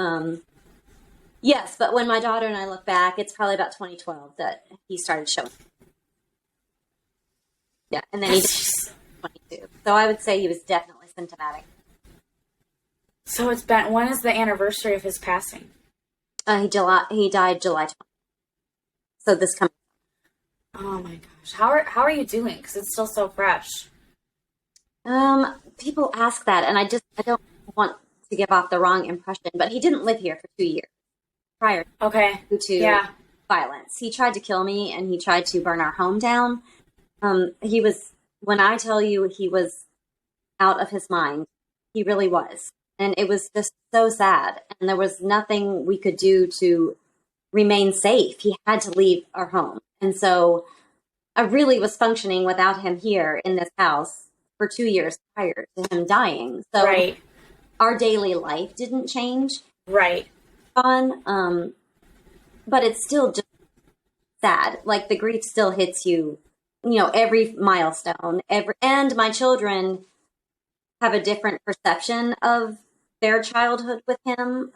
[SPEAKER 2] yes, but when my daughter and I look back, it's probably about 2012 that he started showing. Yeah, and then he died 22. So I would say he was definitely symptomatic.
[SPEAKER 1] So when is the anniversary of his passing?
[SPEAKER 2] He died July 20th. So this coming.
[SPEAKER 1] Oh my gosh. How are you doing? Because it's still so fresh.
[SPEAKER 2] People ask that, and I don't want to give off the wrong impression, but he didn't live here for 2 years prior.
[SPEAKER 1] Okay.
[SPEAKER 2] To violence. He tried to kill me and he tried to burn our home down. When I tell you he was out of his mind, he really was. And it was just so sad. And there was nothing we could do to remain safe. He had to leave our home. And so I really was functioning without him here in this house for 2 years prior to him dying. So
[SPEAKER 1] right.
[SPEAKER 2] Our daily life didn't change.
[SPEAKER 1] Right.
[SPEAKER 2] But it's still just sad. Like the grief still hits you, every milestone. And my children have a different perception of their childhood with him.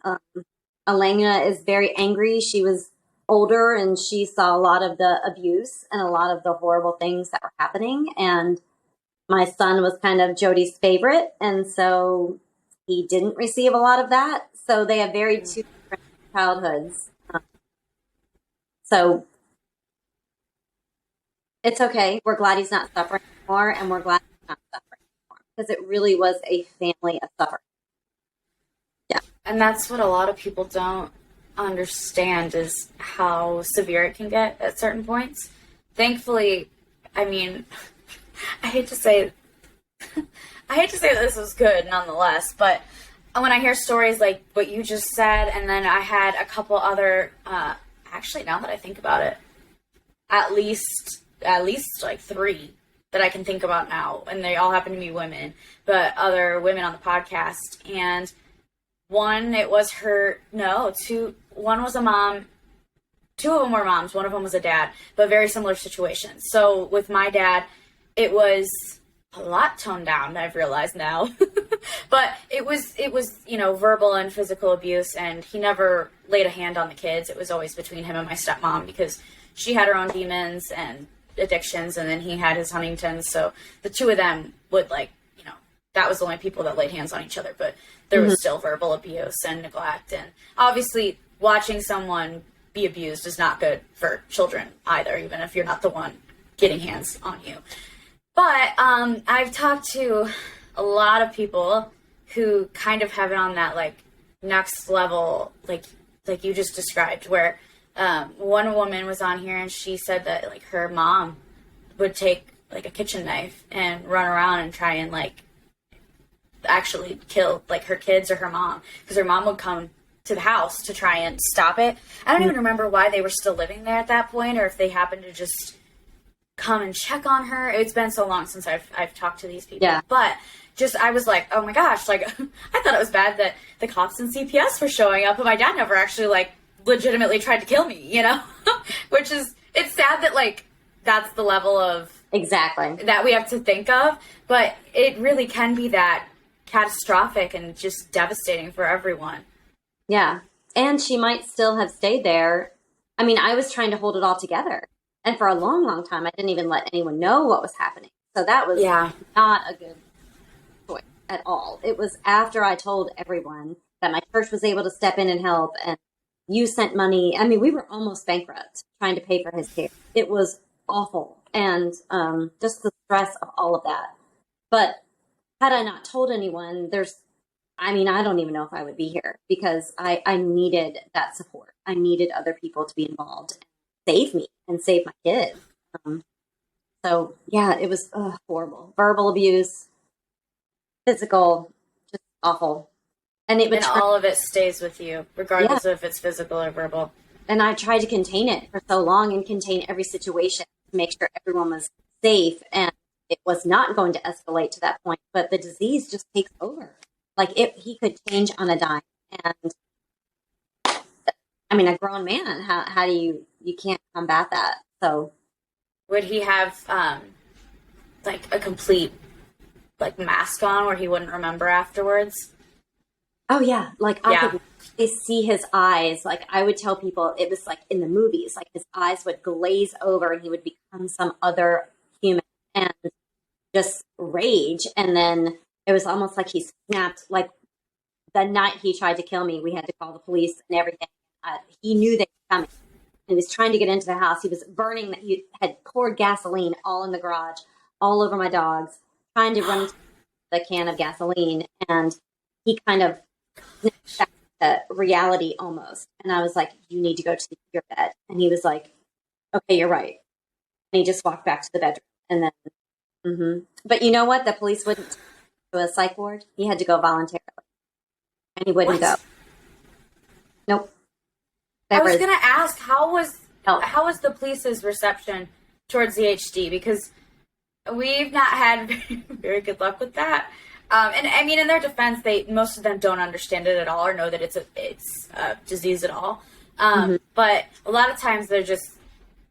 [SPEAKER 2] Elena is very angry. She was older and she saw a lot of the abuse and a lot of the horrible things that were happening. And my son was kind of Jody's favorite. And so he didn't receive a lot of that. So they have very two different childhoods. So it's okay. We're glad he's not suffering anymore. And we're glad he's not suffering anymore. Because it really was a family of suffering. Yeah.
[SPEAKER 1] And that's what a lot of people don't understand is how severe it can get at certain points. Thankfully, I mean, I hate to say that this was good nonetheless, but when I hear stories like what you just said, and then I had a couple other, actually now that I think about it, at least like 3 that I can think about now, and they all happen to be women, but other women on the podcast. And one, it was one was a mom, 2 of them were moms, one of them was a dad, but very similar situations. So with my dad, it was a lot toned down, I've realized now. But it was, verbal and physical abuse, and he never laid a hand on the kids. It was always between him and my stepmom because she had her own demons and addictions, and then he had his Huntington. So the 2 of them would that was the only people that laid hands on each other, but there was still verbal abuse and neglect. And obviously watching someone be abused is not good for children either, even if you're not the one getting hands on you. But I've talked to a lot of people who kind of have it on that next level, like you just described, where one woman was on here and she said that her mom would take a kitchen knife and run around and try and actually kill her kids or her mom, because her mom would come to the house to try and stop it. I don't even remember why they were still living there at that point, or if they happened to just come and check on her. It's been so long since I've talked to these people. Yeah. But I was like, oh my gosh, I thought it was bad that the cops and CPS were showing up, but my dad never actually legitimately tried to kill me, which is, it's sad that that's the level of
[SPEAKER 2] exactly
[SPEAKER 1] that we have to think of, but it really can be that catastrophic and just devastating for everyone.
[SPEAKER 2] Yeah. And she might still have stayed there. I mean, I was trying to hold it all together. And for a long, long time, I didn't even let anyone know what was happening. So that was not a good choice at all. It was after I told everyone that my church was able to step in and help, and you sent money. I mean, we were almost bankrupt trying to pay for his care. It was awful. And just the stress of all of that. But had I not told anyone, I don't even know if I would be here, because I needed that support. I needed other people to be involved and save me and save my kids. So yeah, it was horrible. Verbal abuse, physical, just awful. And
[SPEAKER 1] all of it stays with you, regardless of if it's physical or verbal.
[SPEAKER 2] And I tried to contain it for so long and contain every situation to make sure everyone was safe, and it was not going to escalate to that point, but the disease just takes over. He could change on a dime. And a grown man, how do you can't combat that. So
[SPEAKER 1] would he have a complete mask on where he wouldn't remember afterwards?
[SPEAKER 2] Oh yeah. I could see his eyes. I would tell people it was in the movies, his eyes would glaze over and he would become some other human and just rage. And then it was almost like he snapped. The night he tried to kill me, we had to call the police and everything. He knew they were coming. He was trying to get into the house. He was burning. He had poured gasoline all in the garage, all over my dogs, trying to run the can of gasoline. And he kind of snapped back to reality almost. And I was like, you need to go to your bed. And he was like, okay, you're right. And he just walked back to the bedroom. And then, but you know what? The police wouldn't to a psych ward. He had to go voluntarily. And he wouldn't go. Nope.
[SPEAKER 1] I was going to ask, how was the police's reception towards the HD? Because we've not had very good luck with that. And I mean, in their defense, most of them don't understand it at all or know that it's a disease at all. But a lot of times they're just,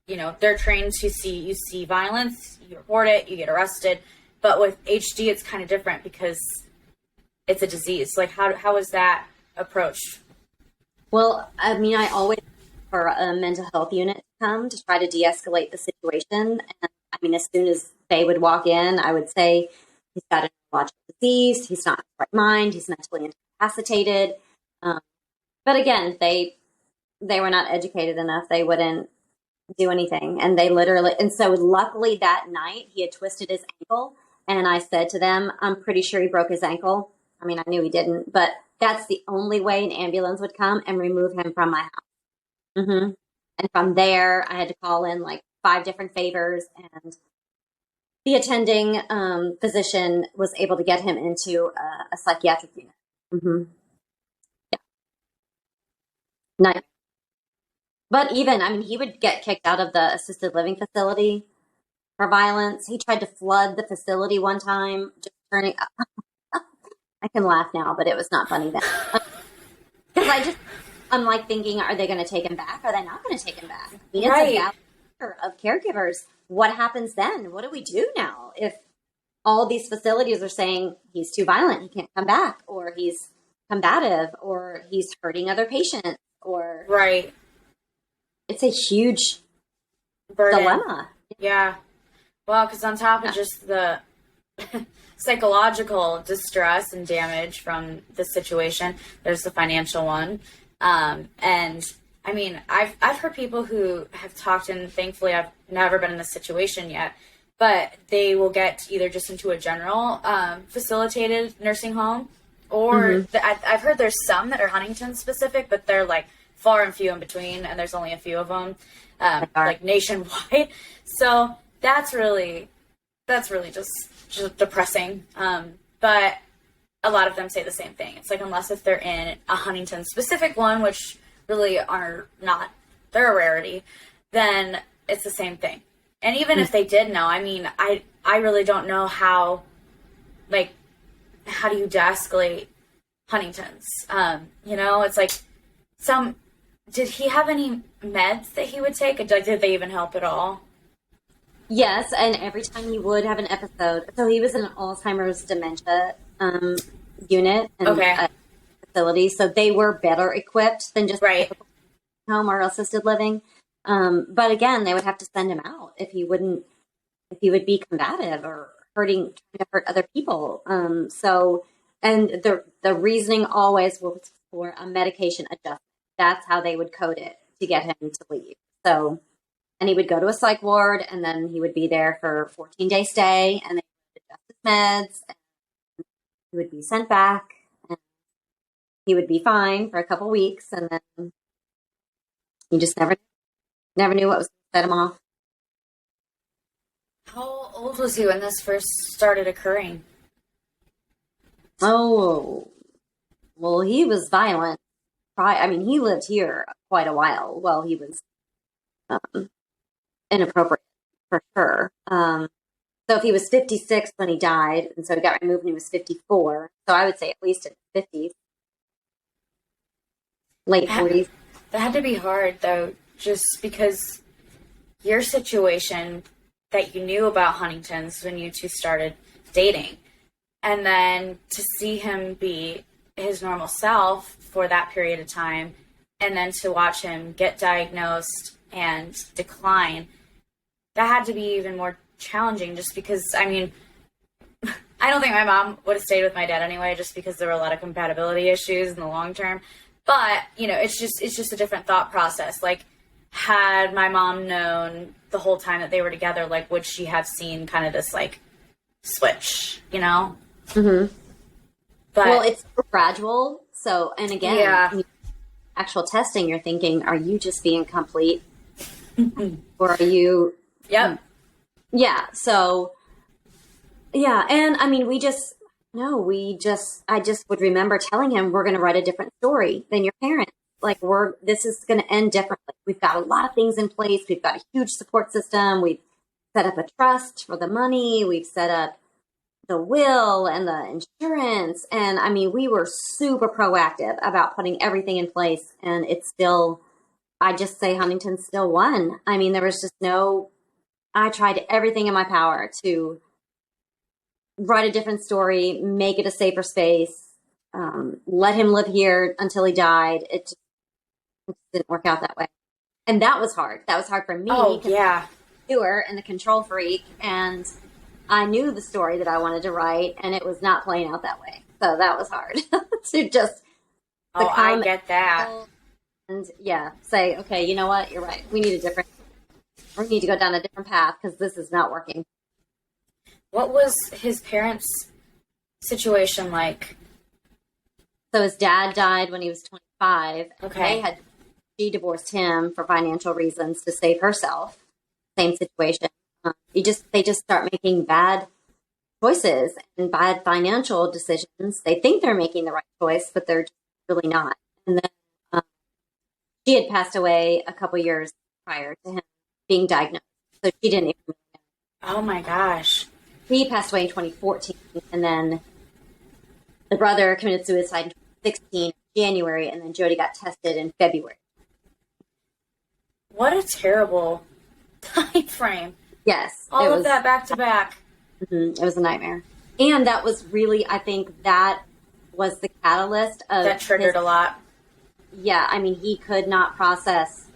[SPEAKER 1] they're trained to you see violence, you report it, you get arrested. But with HD, it's kind of different because it's a disease. Like, how is that approached?
[SPEAKER 2] Well, I mean, I always for a mental health unit to come to try to de-escalate the situation. And I mean, as soon as they would walk in, I would say, he's got a neurological disease, he's not in his right mind, he's mentally incapacitated. But again, they were not educated enough. They wouldn't do anything. And so luckily that night he had twisted his ankle. And I said to them, I'm pretty sure he broke his ankle. I mean, I knew he didn't, but that's the only way an ambulance would come and remove him from my house. And from there, I had to call in like 5 different favors, and the attending physician was able to get him into a psychiatric unit. Yeah. Nice. But even, I mean, he would get kicked out of the assisted living facility for violence. He tried to flood the facility one time, just turning I can laugh now, but it was not funny then. Because I'm like thinking, are they going to take him back? Are they not going to take him back? I mean, it's a matter of caregivers. What happens then? What do we do now if all these facilities are saying he's too violent, he can't come back, or he's combative, or he's hurting other patients, or it's a huge dilemma.
[SPEAKER 1] Yeah. Well, because on top of just the psychological distress and damage from the situation, there's the financial one. And I mean, I've heard people who have talked, and thankfully I've never been in this situation yet, but they will get either just into a general facilitated nursing home, or I've heard there's some that are Huntington specific, but they're like far and few in between, and there's only a few of them, like nationwide. So that's really just depressing. But a lot of them say the same thing. It's like, unless if they're in a Huntington specific one, which really are not, they're a rarity, then it's the same thing. And even if they did know, I mean, I really don't know how do you de-escalate Huntington's? It's like did he have any meds that he would take? Like, did they even help at all?
[SPEAKER 2] Yes, and every time he would have an episode. So he was in an Alzheimer's dementia unit and facility, so they were better equipped than just home or assisted living. But again, they would have to send him out if he would be combative or trying to hurt other people. And the reasoning always was for a medication adjustment. That's how they would code it to get him to leave. So, and he would go to a psych ward, and then he would be there for a 14-day stay, and they would adjust his meds, and he would be sent back, and he would be fine for a couple weeks, and then you just never knew what was going to set him off.
[SPEAKER 1] How old was he when this first started occurring?
[SPEAKER 2] Oh, well, he was violent. I mean, he lived here quite a while while he was inappropriate, for sure. So if he was 56 when he died, and so he got removed when he was 54, so I would say at least in the 50s, late 40s.
[SPEAKER 1] That had to be hard, though, just because your situation that you knew about Huntington's when you two started dating, and then to see him be his normal self for that period of time, and then to watch him get diagnosed and decline, that had to be even more challenging, just because, I mean, I don't think my mom would have stayed with my dad anyway, just because there were a lot of compatibility issues in the long term. But, it's just a different thought process. Like, had my mom known the whole time that they were together, like, would she have seen kind of this, like, switch,
[SPEAKER 2] Mm-hmm.
[SPEAKER 1] But
[SPEAKER 2] well, it's gradual. So, and again,
[SPEAKER 1] yeah,
[SPEAKER 2] actual testing, you're thinking, are you just being complete? Or are you?
[SPEAKER 1] yep.
[SPEAKER 2] Yeah. So, yeah. And I mean, I just would remember telling him, we're going to write a different story than your parents. Like, this is going to end differently. We've got a lot of things in place. We've got a huge support system. We've set up a trust for the money. We've set up the will and the insurance. And I mean, we were super proactive about putting everything in place. And it's still, I just say Huntington still won. I mean, there was just I tried everything in my power to write a different story, make it a safer space, let him live here until he died. It just didn't work out that way. And that was hard. That was hard for me.
[SPEAKER 1] Oh, yeah.
[SPEAKER 2] Doer and the control freak. And I knew the story that I wanted to write, and it was not playing out that way. So that was hard to just.
[SPEAKER 1] Oh, I get that.
[SPEAKER 2] And yeah, say, okay, you know what? You're right. We need to go down a different path because this is not working.
[SPEAKER 1] What was his parents' situation like?
[SPEAKER 2] So his dad died when he was 25.
[SPEAKER 1] Okay.
[SPEAKER 2] She divorced him for financial reasons to save herself. Same situation. They just start making bad choices and bad financial decisions. They think they're making the right choice, but they're really not. And then she had passed away a couple years prior to him being diagnosed, so she didn't even know.
[SPEAKER 1] Oh my gosh.
[SPEAKER 2] He passed away in 2014, and then the brother committed suicide in 2016, January, and then Jody got tested in February.
[SPEAKER 1] What a terrible time frame.
[SPEAKER 2] Yes.
[SPEAKER 1] All of that back to back.
[SPEAKER 2] It was a nightmare. And that was really, I think that was the catalyst of
[SPEAKER 1] that triggered a lot.
[SPEAKER 2] Yeah. I mean, he could not process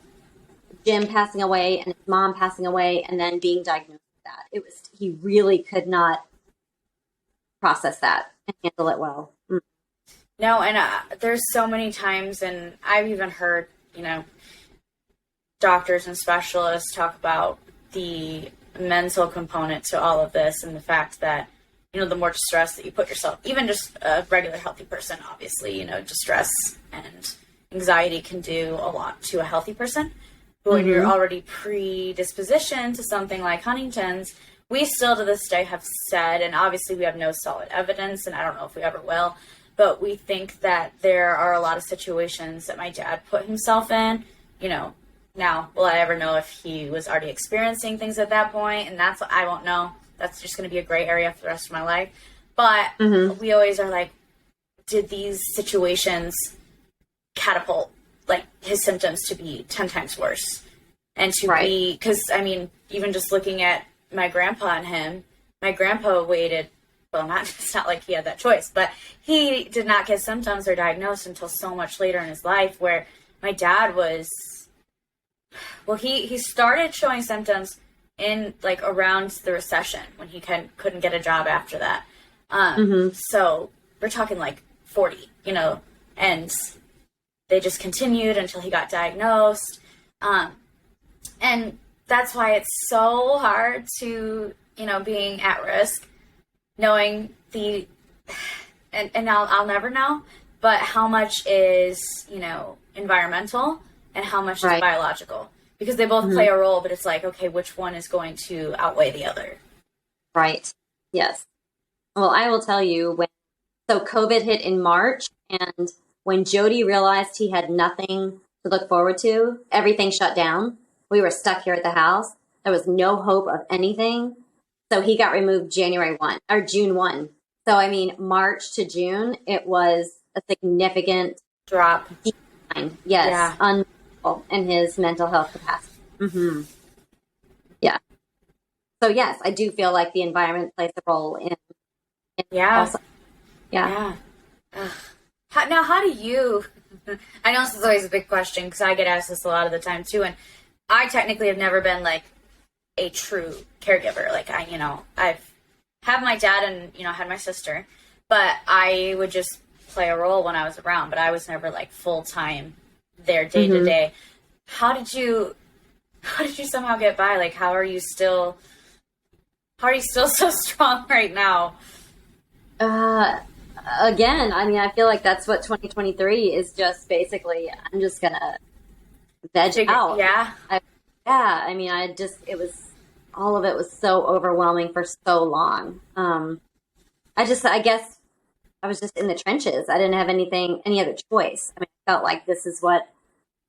[SPEAKER 2] Jim passing away and his mom passing away and then being diagnosed with that. He really could not process that and handle it well.
[SPEAKER 1] No, and there's so many times, and I've even heard, doctors and specialists talk about the mental component to all of this and the fact that, the more distress that you put yourself, even just a regular healthy person, obviously, distress and anxiety can do a lot to a healthy person. But when you're already predispositioned to something like Huntington's, we still to this day have said, and obviously we have no solid evidence, and I don't know if we ever will, but we think that there are a lot of situations that my dad put himself in. Now, will I ever know if he was already experiencing things at that point? And I won't know. That's just going to be a gray area for the rest of my life. But we always are like, did these situations catapult like his symptoms to be 10 times worse? And to be, because I mean, even just looking at my grandpa and him, my grandpa waited, well, it's not like he had that choice, but he did not get symptoms or diagnosed until so much later in his life, where my dad was, well, he started showing symptoms in like around the recession when he couldn't get a job after that. So we're talking like 40, and they just continued until he got diagnosed. And that's why it's so hard to, being at risk, knowing and I'll never know, but how much is, environmental and how much is biological, because they both play a role, but it's like, okay, which one is going to outweigh the other?
[SPEAKER 2] Right. Yes. Well, I will tell you so COVID hit in March, and when Jody realized he had nothing to look forward to, everything shut down. We were stuck here at the house. There was no hope of anything. So he got removed June 1. So, I mean, March to June, it was a significant
[SPEAKER 1] drop.
[SPEAKER 2] Decline. Yes. Yeah. In his mental health capacity. Yeah. So, yes, I do feel like the environment plays a role in also. Yeah.
[SPEAKER 1] Now, how do you, I know this is always a big question because I get asked this a lot of the time too, and I technically have never been like a true caregiver. Like I've had my dad and, had my sister, but I would just play a role when I was around, but I was never like full-time there day to day. How did you somehow get by? Like, how are you still so strong right now?
[SPEAKER 2] again, I mean, I feel like that's what 2023 is, just basically, I'm just going to veg out.
[SPEAKER 1] Yeah.
[SPEAKER 2] I mean, all of it was so overwhelming for so long. I guess I was just in the trenches. I didn't have any other choice. I mean, I felt like this is what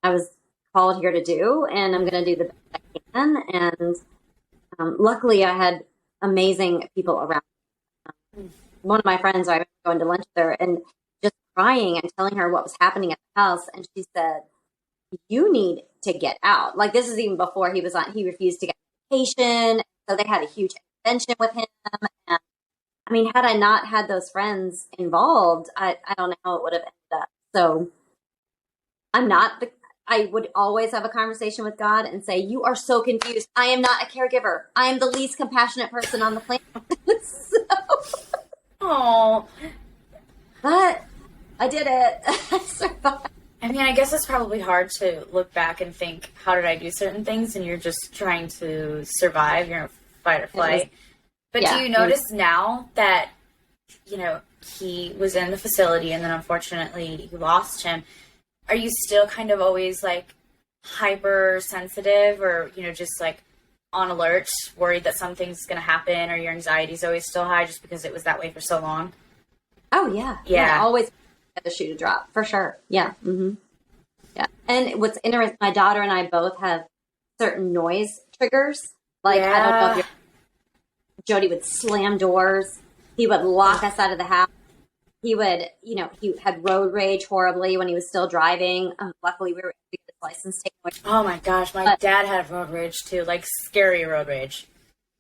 [SPEAKER 2] I was called here to do, and I'm going to do the best I can. And luckily, I had amazing people around. One of my friends, I was going to lunch with her and just crying and telling her what was happening at the house. And she said, "You need to get out." Like, this is even before he refused to get medication. So they had a huge intervention with him. And I mean, had I not had those friends involved, I don't know how it would have ended up. So I would always have a conversation with God and say, "You are so confused. I am not a caregiver. I am the least compassionate person on the planet."
[SPEAKER 1] Oh,
[SPEAKER 2] but I did it. I survived.
[SPEAKER 1] I mean, I guess it's probably hard to look back and think, how did I do certain things? And you're just trying to survive. You're in fight or flight. But do you notice now that, he was in the facility and then unfortunately you lost him? Are you still kind of always like hypersensitive or, just like on alert, worried that something's going to happen, or your anxiety is always still high just because it was that way for so long?
[SPEAKER 2] Oh, yeah. Yeah. Always had the shoe to drop, for sure. Yeah. Mm-hmm. Yeah. And what's interesting, my daughter and I both have certain noise triggers. Like, I don't know if Jody would slam doors. He would lock us out of the house. He would, he had road rage horribly when he was still driving. Luckily, we were able to get his license taken away.
[SPEAKER 1] Oh my gosh, my dad had road rage too, like scary road rage.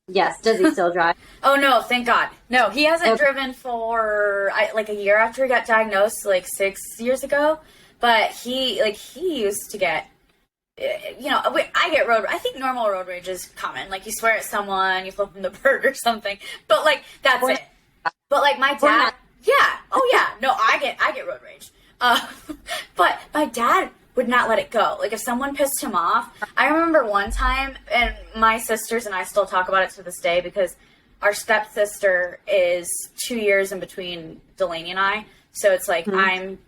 [SPEAKER 2] Yes, does he still drive?
[SPEAKER 1] Oh no, thank God. No, he hasn't driven for like a year after he got diagnosed, like 6 years ago. But he used to get, I get I think normal road rage is common. Like, you swear at someone, you flip them the bird or something. But like, that's it. But like my dad. Yeah. Oh yeah. No, I get road rage. But my dad would not let it go. Like, if someone pissed him off, I remember one time, and my sisters and I still talk about it to this day because our stepsister is 2 years in between Delaney and I. So it's like, I'm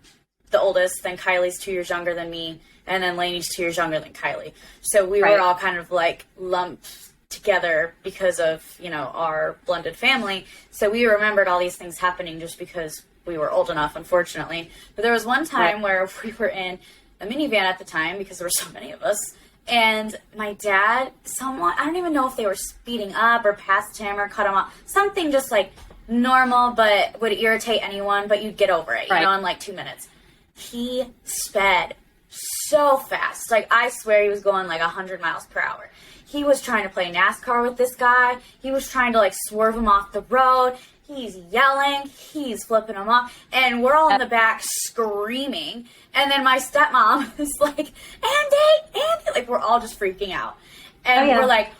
[SPEAKER 1] the oldest, then Kylie's 2 years younger than me, and then Lainey's 2 years younger than Kylie. So we were all kind of like lumped together because of, our blended family. So we remembered all these things happening just because we were old enough, unfortunately. But there was one time where we were in a minivan at the time because there were so many of us. And my dad, I don't even know if they were speeding up or passed him or cut him off. Something just like normal, but would irritate anyone, but you'd get over it, in like 2 minutes. He sped so fast. Like, I swear he was going like 100 miles per hour. He was trying to play NASCAR with this guy. He was trying to like swerve him off the road. He's yelling. He's flipping him off. And we're all in the back screaming. And then my stepmom is like, Andy. Like, we're all just freaking out. And we're like,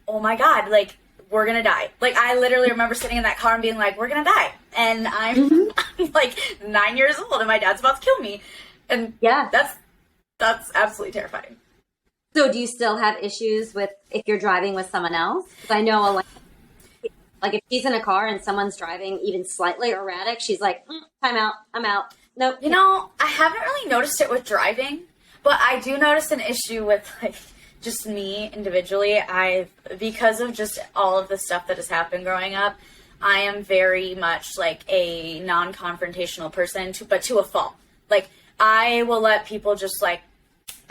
[SPEAKER 1] oh my God, like, we're going to die. Like, I literally remember sitting in that car and being like, we're going to die. And I'm like 9 years old and my dad's about to kill me. And that's absolutely terrifying.
[SPEAKER 2] So do you still have issues with if you're driving with someone else? Because I know like if she's in a car and someone's driving even slightly erratic, she's like, time out, I'm out. Nope.
[SPEAKER 1] I haven't really noticed it with driving, but I do notice an issue with like just me individually. Because of just all of the stuff that has happened growing up, I am very much like a non-confrontational person, but to a fault. Like, I will let people just like,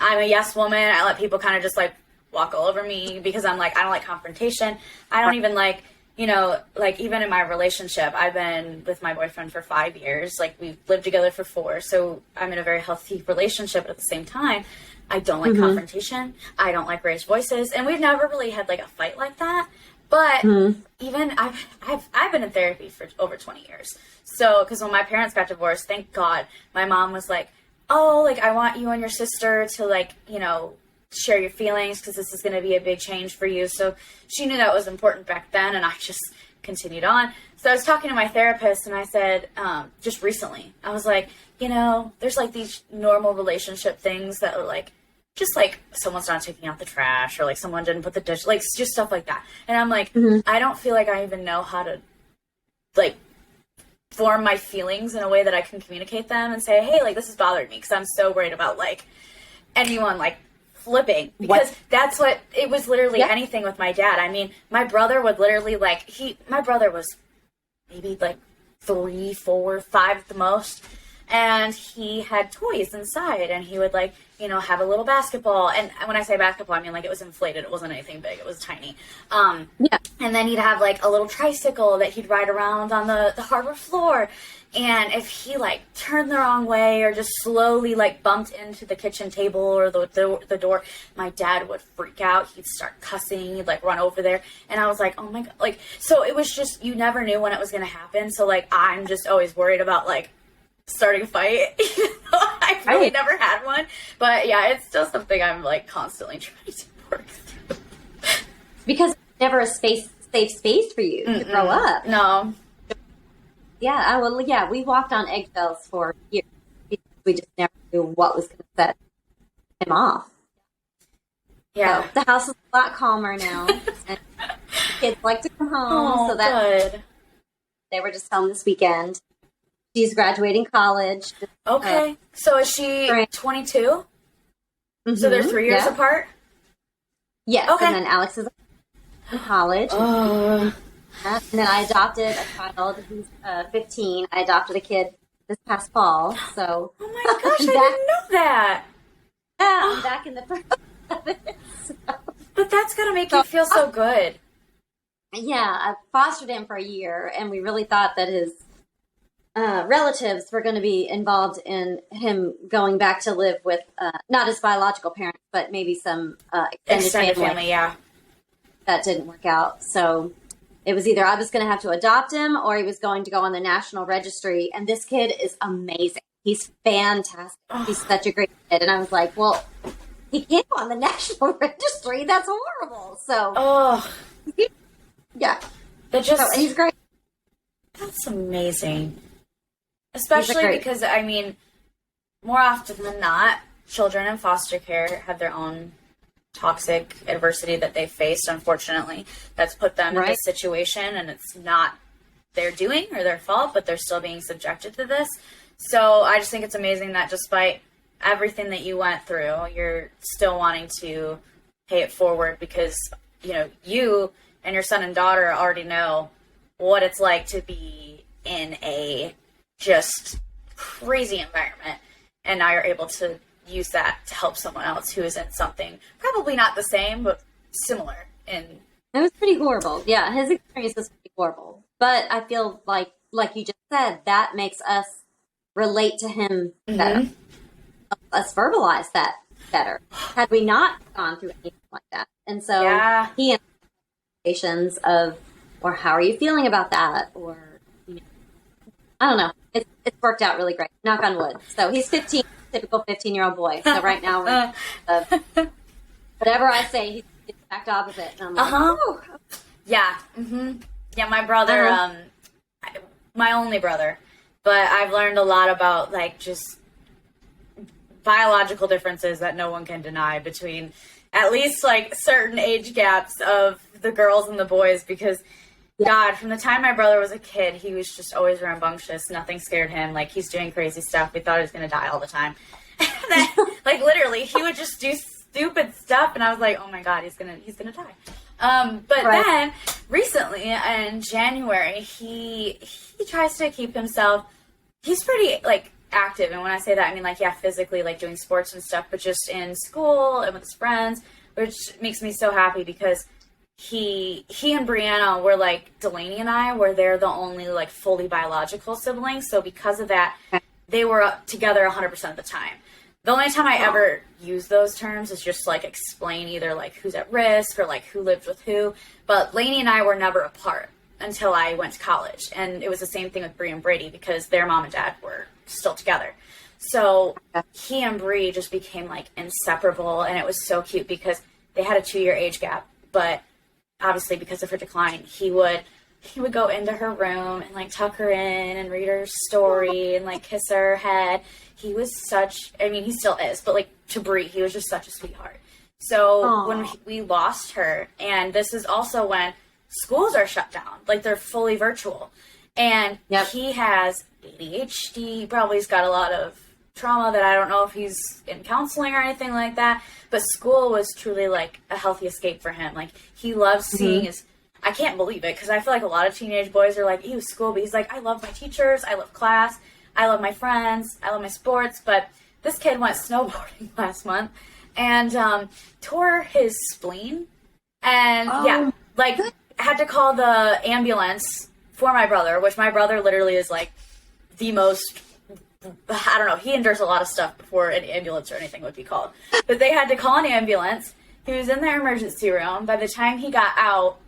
[SPEAKER 1] I'm a yes woman. I let people kind of just like walk all over me because I'm like, I don't like confrontation. I don't even like, like even in my relationship, I've been with my boyfriend for 5 years. Like, we've lived together for 4. So I'm in a very healthy relationship. But at the same time, I don't like confrontation. I don't like raised voices. And we've never really had like a fight like that. But even I've been in therapy for over 20 years. So, because when my parents got divorced, thank God, my mom was like, oh, like, I want you and your sister to, like, share your feelings because this is going to be a big change for you. So she knew that was important back then, and I just continued on. So I was talking to my therapist, and I said, just recently, I was like, there's, like, these normal relationship things that are, like, just, like, someone's not taking out the trash or, like, someone didn't put the dish, like, just stuff like that. And I'm like, I don't feel like I even know how to, like, form my feelings in a way that I can communicate them and say, hey, like, this is bothering me because I'm so worried about, like, anyone, like, flipping. Because that's what, it was literally anything with my dad. I mean, my brother would literally, like, my brother was maybe, like, 3, 4, 5 at the most. And he had toys inside, and he would, like, you know, have a little basketball. And when I say basketball, I mean, like, it was inflated. It wasn't anything big. It was tiny. And then he'd have, like, a little tricycle that he'd ride around on the hardwood floor. And if he, like, turned the wrong way or just slowly, like, bumped into the kitchen table or the door, my dad would freak out. He'd start cussing. He'd, like, run over there. And I was like, oh, my God. Like, so it was just, you never knew when it was going to happen. So, like, I'm just always worried about, like, starting a fight. I really never had one, but yeah, it's still something I'm like constantly trying to work through.
[SPEAKER 2] Because it's never a safe space for you to grow up.
[SPEAKER 1] No.
[SPEAKER 2] Yeah, we walked on eggshells for years. We just never knew what was going to set him off.
[SPEAKER 1] Yeah.
[SPEAKER 2] So the house is a lot calmer now, and the kids like to come home. So that's good. They were just home this weekend. She's graduating college.
[SPEAKER 1] Okay. So is she 22? Mm-hmm. So they're 3 years apart?
[SPEAKER 2] Yes. Okay. And then Alex is in college. And then I adopted a child who's 15. I adopted a kid this past fall. So.
[SPEAKER 1] Oh my gosh, I didn't know that.
[SPEAKER 2] Yeah, I'm back in the process of it. So.
[SPEAKER 1] But that's got to make you feel so good.
[SPEAKER 2] Yeah, I fostered him for a year, and we really thought that his relatives were going to be involved in him going back to live with not his biological parents, but maybe some extended family. Yeah, that didn't work out. So it was either I was going to have to adopt him, or he was going to go on the national registry. And this kid is amazing. He's fantastic. He's such a great kid. And I was like, well, he can't go on the national registry. That's horrible. So, yeah, he's great.
[SPEAKER 1] That's amazing. Especially because, I mean, more often than not, children in foster care have their own toxic adversity that they faced, unfortunately, that's put them in this situation, and it's not their doing or their fault, but they're still being subjected to this. So I just think it's amazing that despite everything that you went through, you're still wanting to pay it forward because, you know, you and your son and daughter already know what it's like to be in a just crazy environment, and now you're able to use that to help someone else who is in something probably not the same but similar. And
[SPEAKER 2] it was pretty horrible. Yeah, his experience was pretty horrible, but I feel like you just said, that makes us relate to him better, us verbalize that better, had we not gone through anything like that. And so he had conversations of, or how are you feeling about that, or I don't know. It's worked out really great. Knock on wood. So he's 15, typical 15-year-old boy. So right now, whatever I say, he's the exact opposite. And I'm like,
[SPEAKER 1] yeah. Yeah, my brother, my only brother. But I've learned a lot about, like, just biological differences that no one can deny between at least, like, certain age gaps of the girls and the boys, because God, from the time my brother was a kid, he was just always rambunctious. Nothing scared him. Like, he's doing crazy stuff. We thought he was going to die all the time. And then, like, literally, he would just do stupid stuff, and I was like, oh my God, he's gonna die. But then, recently, in January, he tries to keep himself, he's pretty, like, active. And when I say that, I mean, like, yeah, physically, like, doing sports and stuff, but just in school and with his friends, which makes me so happy because he and Brianna were like Delaney and I, where they're the only like fully biological siblings. So because of that, they were together 100% of the time. The only time I ever use those terms is just like explain either like who's at risk or like who lived with who. But Lainey and I were never apart until I went to college. And it was the same thing with Bree and Brady because their mom and dad were still together. So he and Bree just became like inseparable. And it was so cute because they had a 2-year age gap, but obviously because of her decline, he would go into her room and like tuck her in and read her story and like kiss her head. He was he still is, but like to Brie, he was just such a sweetheart. So when we lost her, and this is also when schools are shut down, like they're fully virtual. And he has ADHD. He probably has got a lot of trauma that I don't know if he's in counseling or anything like that. But school was truly like a healthy escape for him. Like, he loves seeing his... I can't believe it, because I feel like a lot of teenage boys are like, ew, school. But he's like, I love my teachers. I love class. I love my friends. I love my sports. But this kid went snowboarding last month and tore his spleen. And, had to call the ambulance for my brother, which my brother literally is, like, the most... I don't know. He endures a lot of stuff before an ambulance or anything would be called. But they had to call an ambulance. He was in their emergency room. By the time he got out,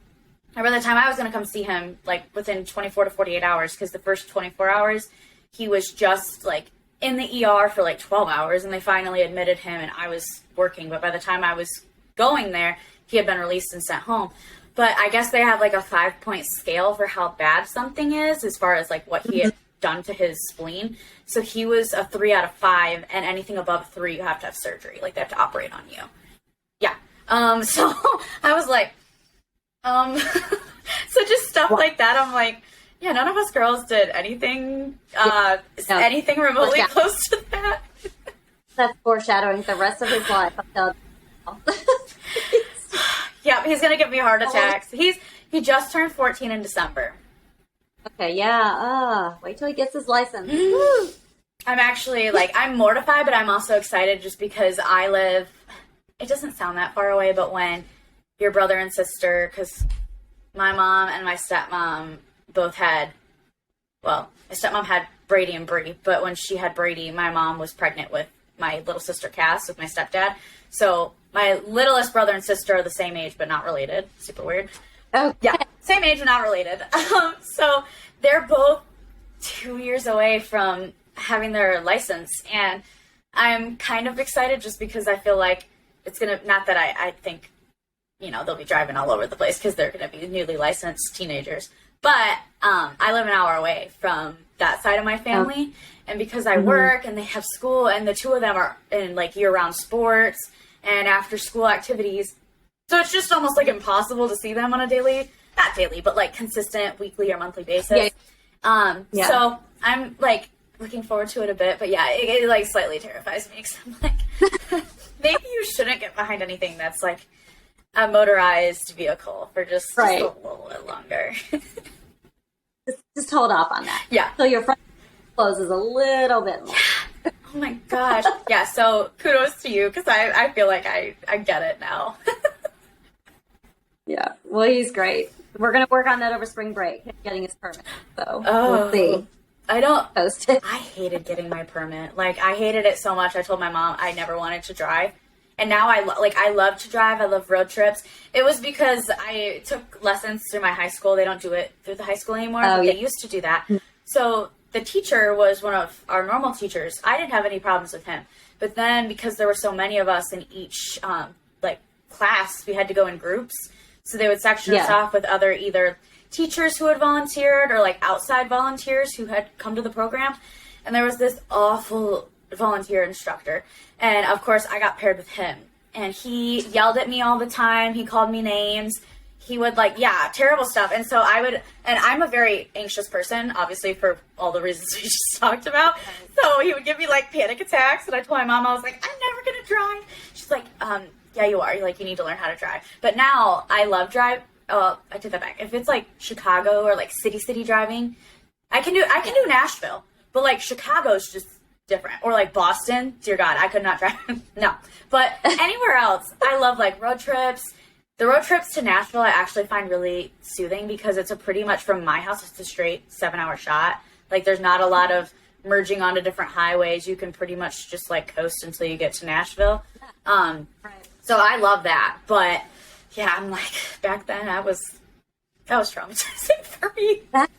[SPEAKER 1] or by the time I was going to come see him, like, within 24 to 48 hours, because the first 24 hours, he was just, like, in the ER for, like, 12 hours, and they finally admitted him, and I was working. But by the time I was going there, he had been released and sent home. But I guess they have, like, a 5-point scale for how bad something is, as far as, like, what he had done to his spleen. So he was a 3 out of 5, and anything above 3, you have to have surgery. Like, they have to operate on you. Yeah. So I was like, so just stuff like that. I'm like, yeah, none of us girls did anything, anything remotely close to that.
[SPEAKER 2] That's foreshadowing the rest of his life.
[SPEAKER 1] Yeah, he's gonna give me heart attacks. He just turned 14 in December.
[SPEAKER 2] Okay, yeah. Wait till he gets his license.
[SPEAKER 1] I'm actually, like, I'm mortified, but I'm also excited just because I live, it doesn't sound that far away, but when your brother and sister, because my mom and my stepmom both had, well, my stepmom had Brady and Bree, but when she had Brady, my mom was pregnant with my little sister Cass, with my stepdad. So my littlest brother and sister are the same age, but not related. Super weird.
[SPEAKER 2] Oh,
[SPEAKER 1] yeah, same age, but not related. So they're both 2 years away from having their license, and I'm kind of excited just because I feel like it's gonna, not that I think, you know, they'll be driving all over the place because they're gonna be newly licensed teenagers, but I live an hour away from that side of my family, and because I work and they have school, and the two of them are in, like, year-round sports and after school activities, so it's just almost like impossible to see them on a daily, not daily, but like consistent weekly or monthly basis. So I'm like looking forward to it a bit, but yeah, it like slightly terrifies me because I'm like, maybe you shouldn't get behind anything that's like a motorized vehicle for just a little bit longer.
[SPEAKER 2] just hold off on that.
[SPEAKER 1] Yeah.
[SPEAKER 2] So your front closes a little bit more.
[SPEAKER 1] Oh my gosh. Yeah. So kudos to you, because I feel like I get it now.
[SPEAKER 2] Yeah. Well, he's great. We're going to work on that over spring break, getting his permit. So we'll see.
[SPEAKER 1] I hated getting my permit. Like, I hated it so much. I told my mom I never wanted to drive. And now I love to drive. I love road trips. It was because I took lessons through my high school. They don't do it through the high school anymore. But they used to do that. So the teacher was one of our normal teachers. I didn't have any problems with him. But then because there were so many of us in each class, we had to go in groups. So they would section us off with other either teachers who had volunteered or like outside volunteers who had come to the program. And there was this awful volunteer instructor. And of course I got paired with him. And he yelled at me all the time. He called me names. He would terrible stuff. And so and I'm a very anxious person, obviously for all the reasons we just talked about. So he would give me like panic attacks. And I told my mom, I was like, I'm never going to drive. She's like, yeah, you are. You need to learn how to drive. But now I love drive. I take that back. If it's like Chicago or like city driving, I can do Nashville, but like Chicago's just different. Or like Boston, dear God, I could not drive. No, but anywhere else, I love like road trips. The road trips to Nashville, I actually find really soothing because it's pretty much from my house, it's a straight 7-hour shot. Like there's not a lot of merging onto different highways. You can pretty much just like coast until you get to Nashville. So I love that, but yeah, I'm like, back then that was traumatizing for me.
[SPEAKER 2] That's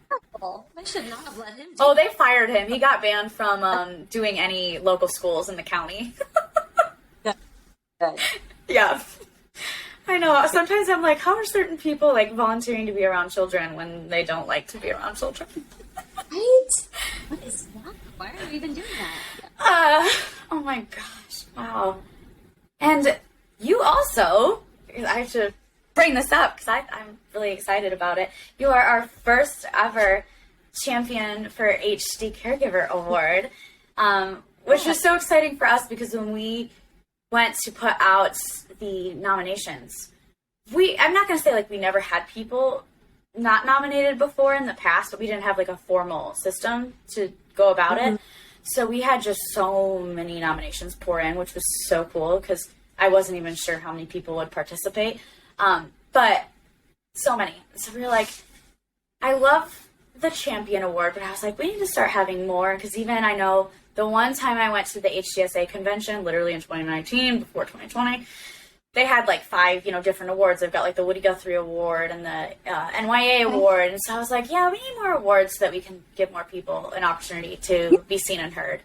[SPEAKER 2] terrible. They should not have let him do
[SPEAKER 1] Oh, they fired him. He got banned from doing any local schools in the county.
[SPEAKER 2] Good.
[SPEAKER 1] Yeah. I know. Sometimes I'm like, how are certain people like volunteering to be around children when they don't like to be around children?
[SPEAKER 2] Right? What is that? Why are you even doing that?
[SPEAKER 1] Oh my gosh. Wow. And you also, I have to bring this up because I'm really excited about it. You are our first ever champion for HD Caregiver Award, which was so exciting for us because when we went to put out the nominations, I'm not going to say like we never had people not nominated before in the past, but we didn't have like a formal system to go about it. So we had just so many nominations pour in, which was so cool because I wasn't even sure how many people would participate. But so many. So we were like, I love the Champion Award, but I was like, we need to start having more because even I know the one time I went to the HCSA convention, literally in 2019, before 2020, they had like 5, different awards. They've got like the Woody Guthrie Award and the NYA Award. And so I was like, yeah, we need more awards so that we can give more people an opportunity to be seen and heard.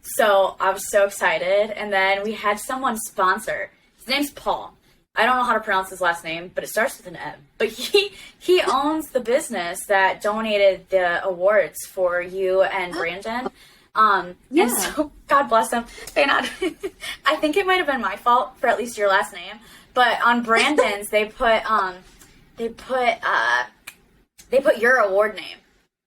[SPEAKER 1] So I was so excited. And then we had someone sponsor. His name's Paul. I don't know how to pronounce his last name, but it starts with an M. But he owns the business that donated the awards for you and Brandon. And so God bless him. I think it might have been my fault for at least your last name, but on Brandon's they put your award name.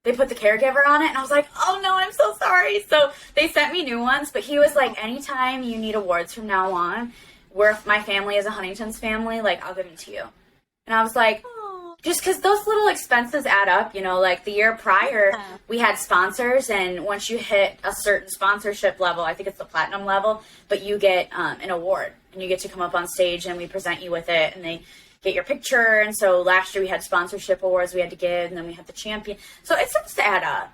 [SPEAKER 1] They put the Caregiver on it, and I was like, oh no, I'm so sorry. So they sent me new ones, but he was like, anytime you need awards from now on, where my family is a Huntington's family, like I'll give them to you. And I was like, just because those little expenses add up, like the year prior, we had sponsors, and once you hit a certain sponsorship level, I think it's the platinum level, but you get an award, and you get to come up on stage, and we present you with it, and they get your picture. And so last year we had sponsorship awards we had to give, and then we had the champion. So it starts to add up.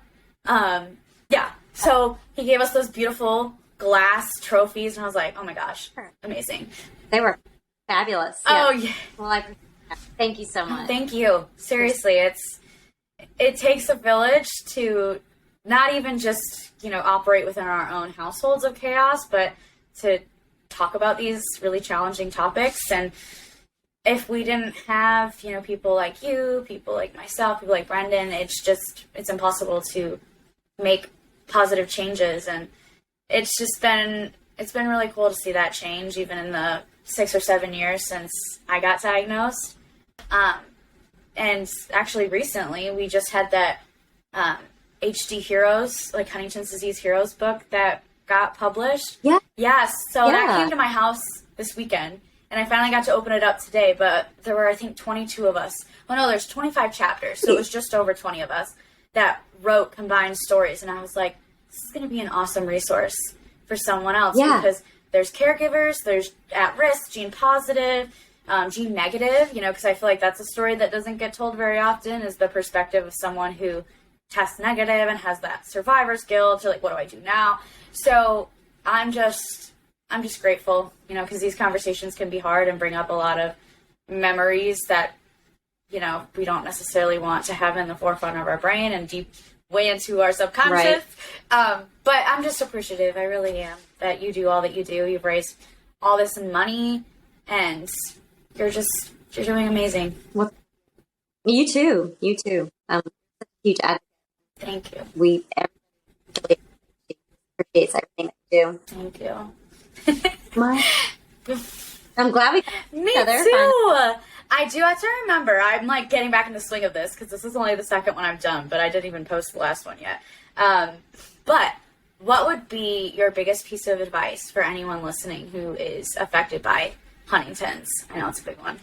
[SPEAKER 1] So he gave us those beautiful glass trophies, and I was like, oh my gosh, amazing.
[SPEAKER 2] They were fabulous.
[SPEAKER 1] Oh, yeah.
[SPEAKER 2] Well, thank you so much.
[SPEAKER 1] Thank you. Seriously, it takes a village to not even just, operate within our own households of chaos, but to talk about these really challenging topics. And if we didn't have, people like you, people like myself, people like Brendan, it's impossible to make positive changes. And it's been really cool to see that change even in the 6 or 7 years since I got diagnosed. And actually recently we just had that HD Heroes, like Huntington's Disease Heroes book that got published. Yeah. Yes. So that came to my house this weekend, and I finally got to open it up today, but there were, I think, 22 of us. Well, no, there's 25 chapters, so it was just over 20 of us that wrote combined stories. And I was like, this is going to be an awesome resource for someone else because there's caregivers, there's at-risk, gene positive, gene negative, because I feel like that's a story that doesn't get told very often, is the perspective of someone who tests negative and has that survivor's guilt, or like, what do I do now? So I'm just grateful, because these conversations can be hard and bring up a lot of memories that, we don't necessarily want to have in the forefront of our brain and deep way into our subconscious. Right. But I'm just appreciative. I really am, that you do all that you do. You've raised all this in money, and you're doing amazing.
[SPEAKER 2] Well, you too. Huge advocate.
[SPEAKER 1] Thank you.
[SPEAKER 2] Everybody appreciates everything that you
[SPEAKER 1] do. Thank you.
[SPEAKER 2] I'm glad we got
[SPEAKER 1] Me
[SPEAKER 2] together.
[SPEAKER 1] too. I do have to remember. I'm like getting back in the swing of this because this is only the second one I've done, but I didn't even post the last one yet. But what would be your biggest piece of advice for anyone listening who is affected by Huntington's? I know it's a big one.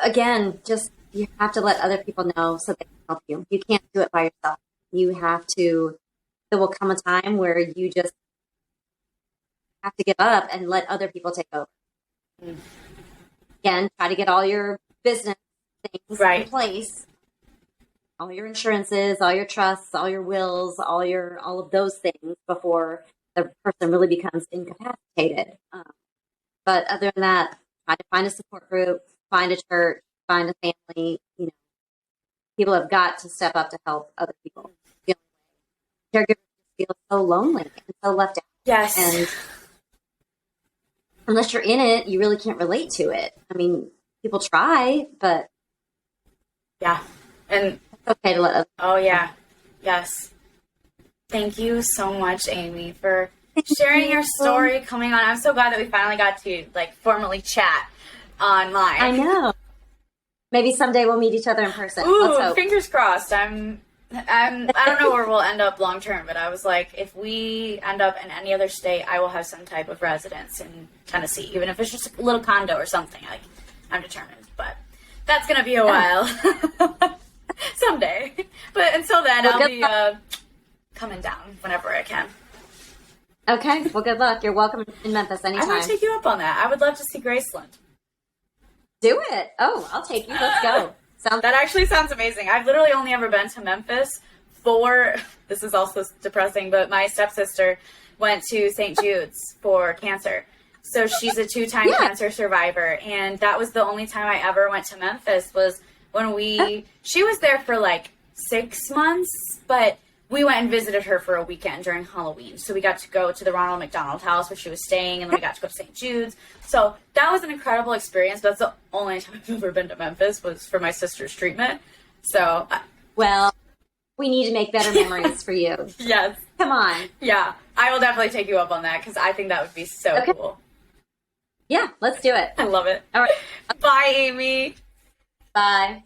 [SPEAKER 2] Again, just you have to let other people know so they can help you. You can't do it by yourself. You have to. There will come a time where you just have to give up and let other people take over. Again, try to get all your business things in place, all your insurances, all your trusts, all your wills, all of those things before the person really becomes incapacitated. But other than that, try to find a support group, find a church, find a family. People have got to step up to help other people. Caregivers feel so lonely and so left out.
[SPEAKER 1] Yes.
[SPEAKER 2] And unless you're in it, you really can't relate to it. I mean, people try, but
[SPEAKER 1] yeah, and
[SPEAKER 2] it's okay to let others.
[SPEAKER 1] Oh yeah, yes. Thank you so much, Amy, for sharing your story, coming on. I'm so glad that we finally got to formally chat online.
[SPEAKER 2] I know. Maybe someday we'll meet each other in person.
[SPEAKER 1] Ooh,
[SPEAKER 2] Let's hope.
[SPEAKER 1] fingers crossed. I don't know where we'll end up long term, but I was like, if we end up in any other state, I will have some type of residence in Tennessee, even if it's just a little condo or something. Like, I'm determined, but that's gonna be a while. Someday. But until then, I'll be coming down whenever I can.
[SPEAKER 2] Okay. Well, good luck. You're welcome in Memphis anytime.
[SPEAKER 1] I want to take you up on that. I would love to see Graceland.
[SPEAKER 2] Do it. Oh, I'll take you. Let's go.
[SPEAKER 1] That actually sounds amazing. I've literally only ever been to Memphis this is also depressing, but my stepsister went to St. Jude's for cancer. So she's a 2-time cancer survivor. And that was the only time I ever went to Memphis was when she was there for like 6 months, but we went and visited her for a weekend during Halloween. So we got to go to the Ronald McDonald House where she was staying, and then we got to go to St. Jude's. So that was an incredible experience. But that's the only time I've ever been to Memphis was for my sister's treatment. So,
[SPEAKER 2] well, we need to make better memories for you.
[SPEAKER 1] Yes.
[SPEAKER 2] Come on.
[SPEAKER 1] Yeah, I will definitely take you up on that because I think that would be so cool.
[SPEAKER 2] Yeah, let's do it.
[SPEAKER 1] I love it.
[SPEAKER 2] All right.
[SPEAKER 1] Bye, Amy.
[SPEAKER 2] Bye.